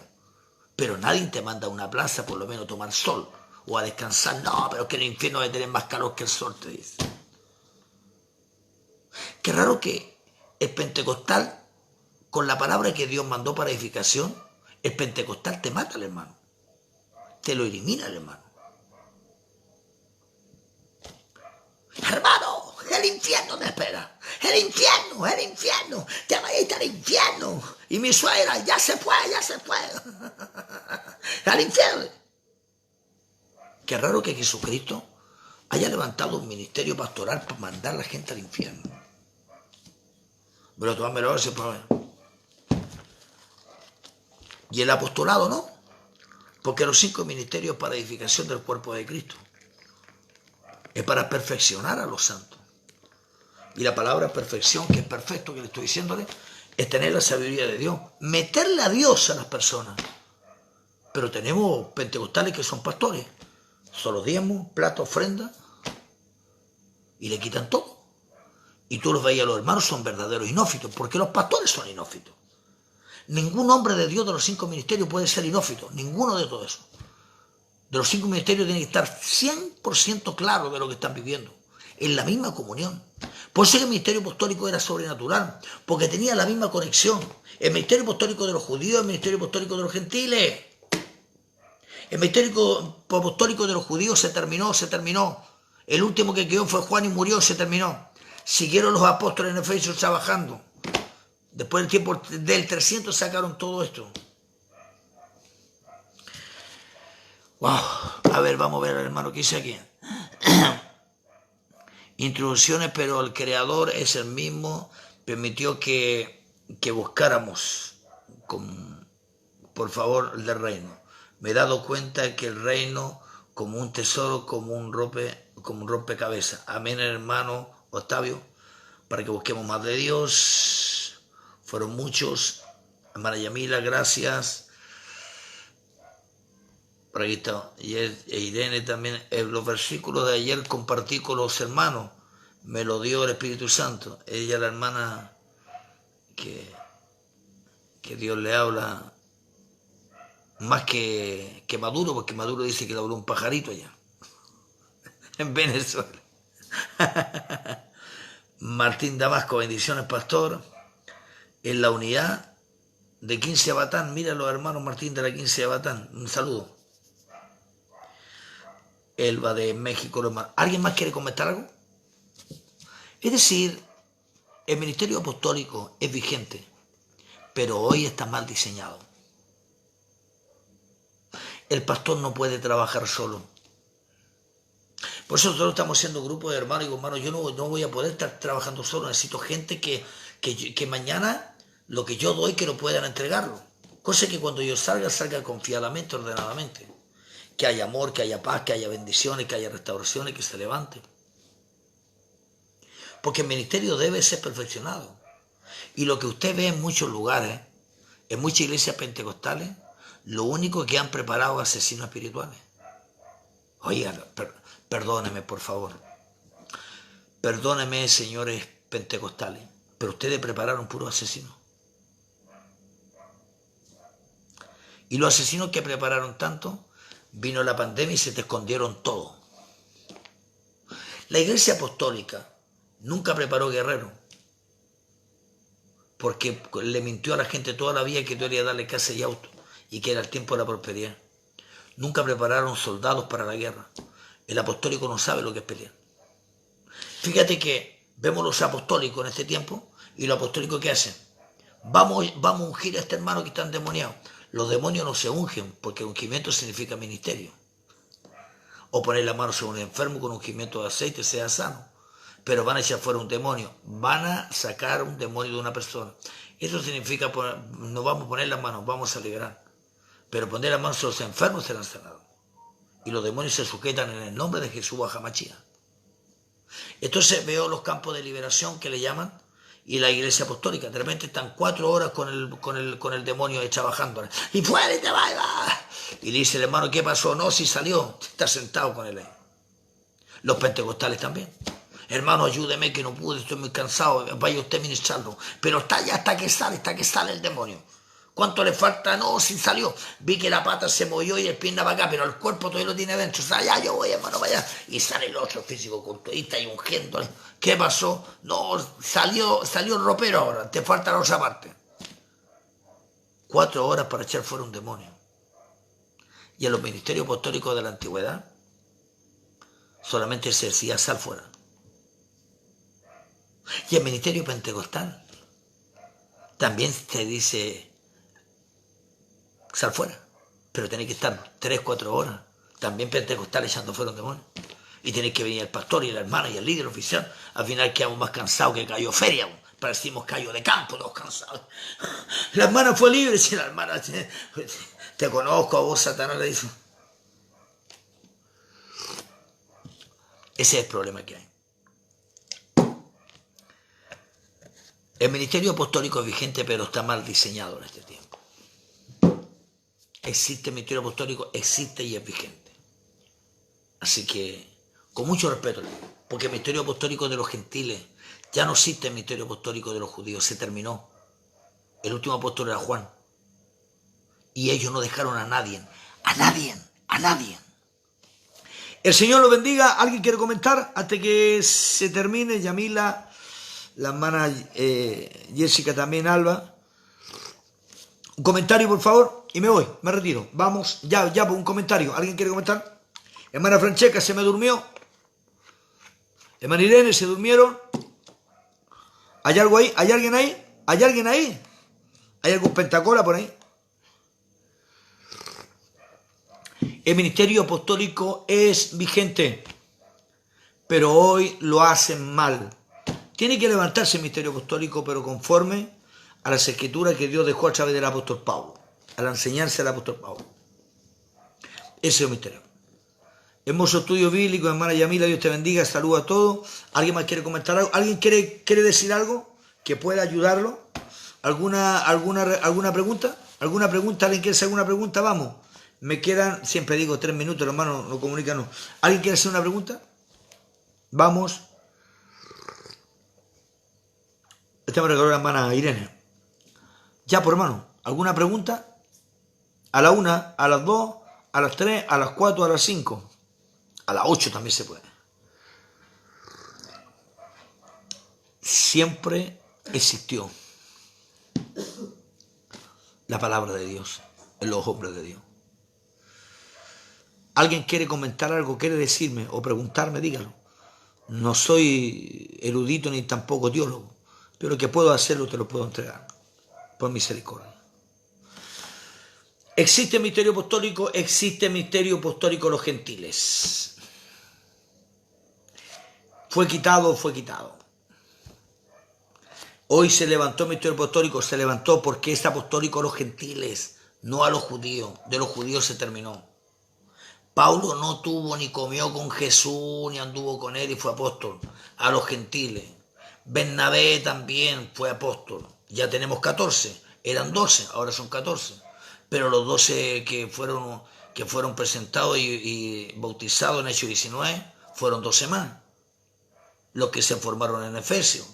Pero nadie te manda a una plaza, por lo menos a tomar sol o a descansar. No, pero es que en el infierno debe tener más calor que el sol, te dice. Qué raro que el pentecostal, con la palabra que Dios mandó para edificación, el pentecostal te mata al hermano. Te lo elimina el hermano. Hermano, el infierno te espera. El infierno. Te vas a ir al infierno. Y mi suegra, ya se fue. Al infierno. Qué raro que Jesucristo haya levantado un ministerio pastoral para mandar a la gente al infierno. Pero tomámelo ahora ese problema. Y el apostolado no. Porque los 5 ministerios para edificación del cuerpo de Cristo. Es para perfeccionar a los santos. Y la palabra perfección, que es perfecto, que le estoy diciéndole, es tener la sabiduría de Dios. Meterle a Dios a las personas. Pero tenemos pentecostales que son pastores. Solo diezmos, plata, ofrenda. Y le quitan todo. Y tú los veías, los hermanos son verdaderos inófitos. Porque los pastores son inófitos. Ningún hombre de Dios de los 5 ministerios puede ser inófito. Ninguno de todo eso. De los 5 ministerios tiene que estar 100% claro de lo que están viviendo. En la misma comunión. Por eso el ministerio apostólico era sobrenatural. Porque tenía la misma conexión. El ministerio apostólico de los judíos, el ministerio apostólico de los gentiles. El ministerio apostólico de los judíos se terminó. El último que quedó fue Juan y murió, se terminó. Siguieron los apóstoles en Efesios trabajando. Después del tiempo del 300 sacaron todo esto. Wow. A ver, vamos a ver, hermano, ¿qué dice aquí? Introducciones, pero el creador es el mismo. Permitió que buscáramos, por favor, el del reino. Me he dado cuenta que el reino, como un tesoro, como un rompecabezas. Amén, hermano Octavio, para que busquemos más de Dios. Fueron muchos. Hermana Yamila, gracias. Por aquí está. Y Irene también. Los versículos de ayer compartí con los hermanos. Me lo dio el Espíritu Santo. Ella, la hermana que Dios le habla más que Maduro, porque Maduro dice que le habló un pajarito allá en Venezuela. Martín Damasco, bendiciones, pastor. En la unidad de 15 Abatán. Mira los hermanos Martín de la 15 Abatán. Un saludo. Elba de México. ¿Alguien más quiere comentar algo? Es decir, El ministerio apostólico es vigente, pero hoy está mal diseñado. El pastor no puede trabajar solo. Por eso nosotros estamos haciendo grupos de hermanos y hermanos. Yo no voy a poder estar trabajando solo. Necesito gente que mañana lo que yo doy que no puedan entregarlo. Cosa que cuando yo salga confiadamente, ordenadamente. Que haya amor, que haya paz, que haya bendiciones, que haya restauraciones, que se levante. Porque el ministerio debe ser perfeccionado. Y lo que usted ve en muchos lugares, en muchas iglesias pentecostales, lo único que han preparado asesinos espirituales. Oigan, perdóneme, por favor. Perdóneme, señores pentecostales, pero ustedes prepararon puros asesinos. Y los asesinos que prepararon tanto, vino la pandemia y se te escondieron todo. La iglesia apostólica nunca preparó guerreros, porque le mintió a la gente toda la vida que tú querías darle casa y auto, y que era el tiempo de la prosperidad. Nunca prepararon soldados para la guerra. El apostólico no sabe lo que es pelear. Fíjate que vemos los apostólicos en este tiempo, y los apostólicos ¿qué hacen? Vamos a ungir a este hermano que está endemoniado. Los demonios no se ungen, porque ungimiento significa ministerio. O poner la mano sobre un enfermo con ungimiento de aceite, sea sano. Pero van a echar fuera un demonio. Van a sacar un demonio de una persona. Eso significa, no vamos a poner las manos, vamos a liberar. Pero poner las manos sobre los enfermos serán sanados. Y los demonios se sujetan en el nombre de Jesús Bajamachía. Entonces veo los campos de liberación que le llaman, y la iglesia apostólica. De repente están 4 horas con el demonio trabajando. Y fuera y te va. Y dice el hermano, ¿qué pasó? No, si salió. Está sentado con él ahí. Los pentecostales también. Hermano, ayúdeme que no pude, estoy muy cansado. Vaya usted a ministrarlo. Pero está ya hasta que sale el demonio. ¿Cuánto le falta? No, si salió. Vi que la pata se movió y el pierna para acá, pero el cuerpo todavía lo tiene dentro. O sea, ya yo voy, hermano, para allá. Y sale el otro físico culturista y ungiéndole. ¿Qué pasó? No, salió el ropero ahora. Te falta la otra parte. 4 horas para echar fuera un demonio. Y en los ministerios apostólicos de la antigüedad solamente se decía sal fuera. Y el ministerio pentecostal también se dice sal fuera, pero tenéis que estar 3-4 horas, también pentecostal echando fuera un demonio. Y tenéis que venir el pastor y la hermana y el líder oficial. Al final quedamos más cansados que Cayo Feria. Parecimos Cayo de Campo, todos cansados. La hermana fue libre, si la hermana, te conozco a vos, Satanás, le dice. Ese es el problema que hay. El ministerio apostólico es vigente, pero está mal diseñado en este tiempo. Existe el ministerio apostólico, existe y es vigente. Así que, con mucho respeto, porque el ministerio apostólico de los gentiles, ya no existe el ministerio apostólico de los judíos, se terminó. El último apóstol era Juan. Y ellos no dejaron a nadie. El Señor lo bendiga. ¿Alguien quiere comentar? Antes que se termine, Yamila, la hermana Jessica también, Alba. Un comentario, por favor, y me voy, me retiro. Vamos, ya, por un comentario. ¿Alguien quiere comentar? Hermana Francesca se me durmió. Hermana Irene se durmieron. ¿Hay algo ahí? ¿Hay alguien ahí? ¿Hay alguien ahí? ¿Hay algún pentacola por ahí? El ministerio apostólico es vigente, pero hoy lo hacen mal. Tiene que levantarse el ministerio apostólico, pero conforme a las escrituras que Dios dejó a través del apóstol Pablo, a la enseñanza del apóstol Pablo. Ese es el misterio. Hermoso estudio bíblico, hermana Yamila, Dios te bendiga, saludos a todos. ¿Alguien más quiere comentar algo? ¿Alguien quiere decir algo que pueda ayudarlo? ¿Alguna pregunta? ¿Alguna pregunta? ¿Alguien quiere hacer alguna pregunta? Vamos. Me quedan, siempre digo 3 minutos, hermano, no comunican. No. ¿Alguien quiere hacer una pregunta? Vamos. Esta me regaló la hermana Irene. Ya, por hermano, ¿alguna pregunta? A la 1, a las 2, a las 3, a las 4, a las 5. A las 8 también se puede. Siempre existió la palabra de Dios en los hombres de Dios. ¿Alguien quiere comentar algo, quiere decirme o preguntarme? Dígalo. No soy erudito ni tampoco teólogo. pero que puedo hacerlo, te lo puedo entregar, por misericordia. ¿Existe misterio apostólico? Existe misterio apostólico a los gentiles. Fue quitado, fue quitado. Hoy se levantó el misterio apostólico, se levantó porque es apostólico a los gentiles, no a los judíos. De los judíos se terminó. Pablo no tuvo ni comió con Jesús, ni anduvo con él y fue apóstol a los gentiles. Bernabé también fue apóstol. Ya tenemos 14, eran 12, ahora son 14. Pero los 12 que fueron presentados y bautizados en Hechos 19 fueron 12 más. Los que se formaron en Efesios.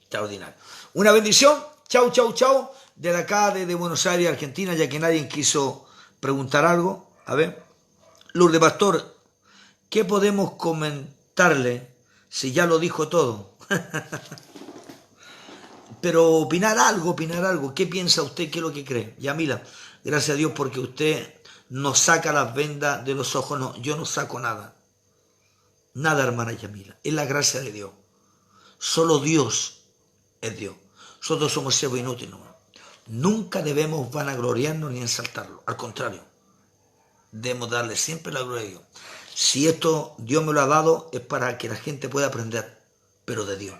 Extraordinario. Una bendición. Chau, chau, chau. De acá, de Buenos Aires, Argentina, ya que nadie quiso preguntar algo. A ver. Lourdes Pastor, ¿qué podemos comentarle si ya lo dijo todo? Pero opinar algo. ¿Qué piensa usted? ¿Qué es lo que cree? Yamila, gracias a Dios porque usted nos saca las vendas de los ojos. No, yo no saco nada. Nada, hermana Yamila. Es la gracia de Dios. Solo Dios es Dios. Nosotros somos siervos inútiles. Nunca debemos vanagloriarnos ni exaltarlo. Al contrario, debemos darle siempre la gloria a Dios. Si esto Dios me lo ha dado es para que la gente pueda aprender, pero de Dios.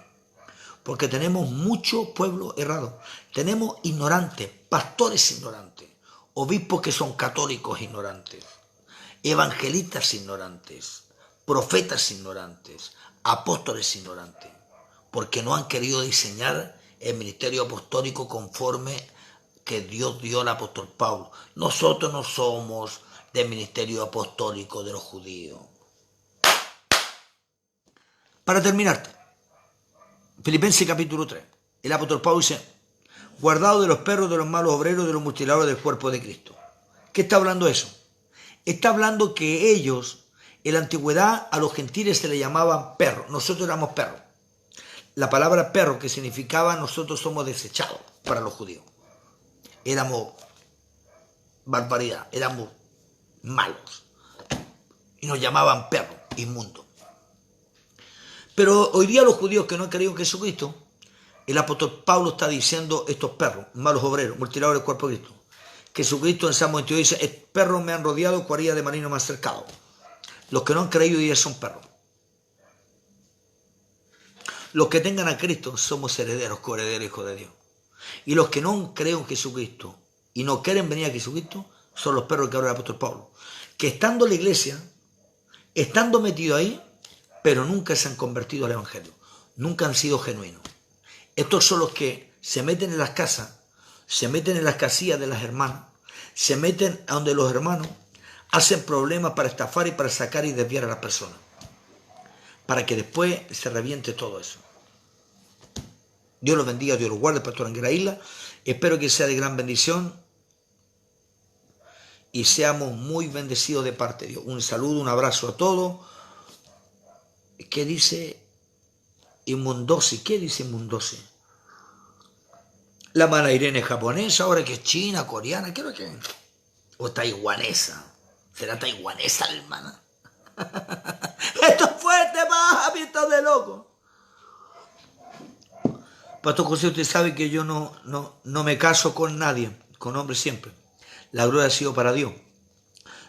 Porque tenemos mucho pueblo errado. Tenemos ignorantes, pastores ignorantes, obispos que son católicos ignorantes, evangelistas ignorantes, profetas ignorantes, apóstoles ignorantes, porque no han querido diseñar el ministerio apostólico conforme que Dios dio al apóstol Pablo. Nosotros no somos del ministerio apostólico de los judíos. Para terminar, Filipenses capítulo 3, el apóstol Pablo dice, guardado de los perros, de los malos obreros, de los mutiladores del cuerpo de Cristo. ¿Qué está hablando eso? Está hablando que ellos, en la antigüedad, a los gentiles se le llamaban perros. Nosotros éramos perros. La palabra perro, que significaba nosotros somos desechados para los judíos. Éramos barbaridad, éramos malos. Y nos llamaban perros, inmundos. Pero hoy día los judíos que no han creído en Jesucristo, el apóstol Pablo está diciendo estos perros, malos obreros, mutiladores del cuerpo de Cristo. Jesucristo en Salmo 22 dice, perros me han rodeado, cuadrilla de marinos me han cercado. Los que no han creído hoy día son perros. Los que tengan a Cristo somos herederos, coherederos, hijos de Dios. Y los que no creen en Jesucristo y no quieren venir a Jesucristo son los perros que habla el apóstol Pablo. Que estando en la iglesia, estando metidos ahí, pero nunca se han convertido al Evangelio. Nunca han sido genuinos. Estos son los que se meten en las casas, se meten en las casillas de las hermanas, se meten a donde los hermanos hacen problemas para estafar y para sacar y desviar a las personas. Para que después se reviente todo eso. Dios los bendiga, Dios los guarde, Pastor Anguera Isla. Espero que sea de gran bendición y seamos muy bendecidos de parte de Dios. Un saludo, un abrazo a todos. ¿Qué dice Inmundosi? ¿Qué dice Inmundosi? La hermana Irene es japonesa, ahora que es china, coreana, ¿qué es lo que es? O taiwanesa. ¿Será taiwanesa la hermana? Esto es fuerte, papi, esto de loco. Pastor José, usted sabe que yo no me caso con nadie, con hombres siempre. La gloria ha sido para Dios.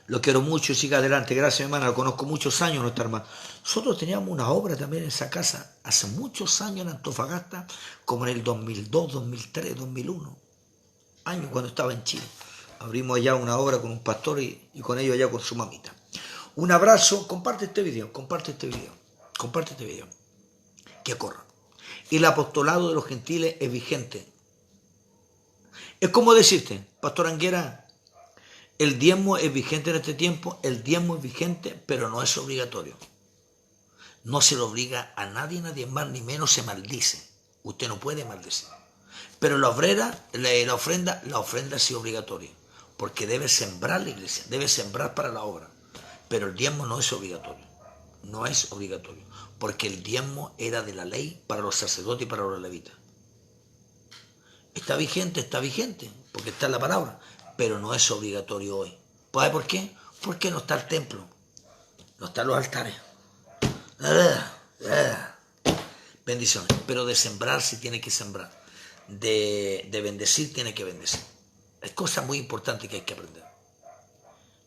Lo quiero mucho y siga adelante. Gracias, hermana. Lo conozco muchos años, nuestra hermana. Nosotros teníamos una obra también en esa casa hace muchos años en Antofagasta, como en el 2002, 2003, 2001. Años cuando estaba en Chile. Abrimos allá una obra con un pastor y con ellos allá con su mamita. Un abrazo. Comparte este video. Que corra. El apostolado de los gentiles es vigente. Es como decirte, Pastor Anguera, el diezmo es vigente en este tiempo, el diezmo es vigente, pero no es obligatorio. No se lo obliga a nadie más, ni menos se maldice. Usted no puede maldecir. Pero la ofrenda sí es obligatoria, porque debe sembrar la iglesia, debe sembrar para la obra. Pero el diezmo no es obligatorio. No es obligatorio, porque el diezmo era de la ley para los sacerdotes y para los levitas. Está vigente, porque está en la palabra, pero no es obligatorio hoy. ¿Sabe por qué? Porque no está el templo, no están los altares. Bendiciones. Pero de sembrar sí tiene que sembrar. De bendecir tiene que bendecir. Es cosa muy importante que hay que aprender.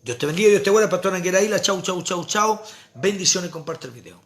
Dios te bendiga, Dios te guarde, Pastor Anguera Isla. Chau, chau, chau, chau. Bendiciones, comparte el video.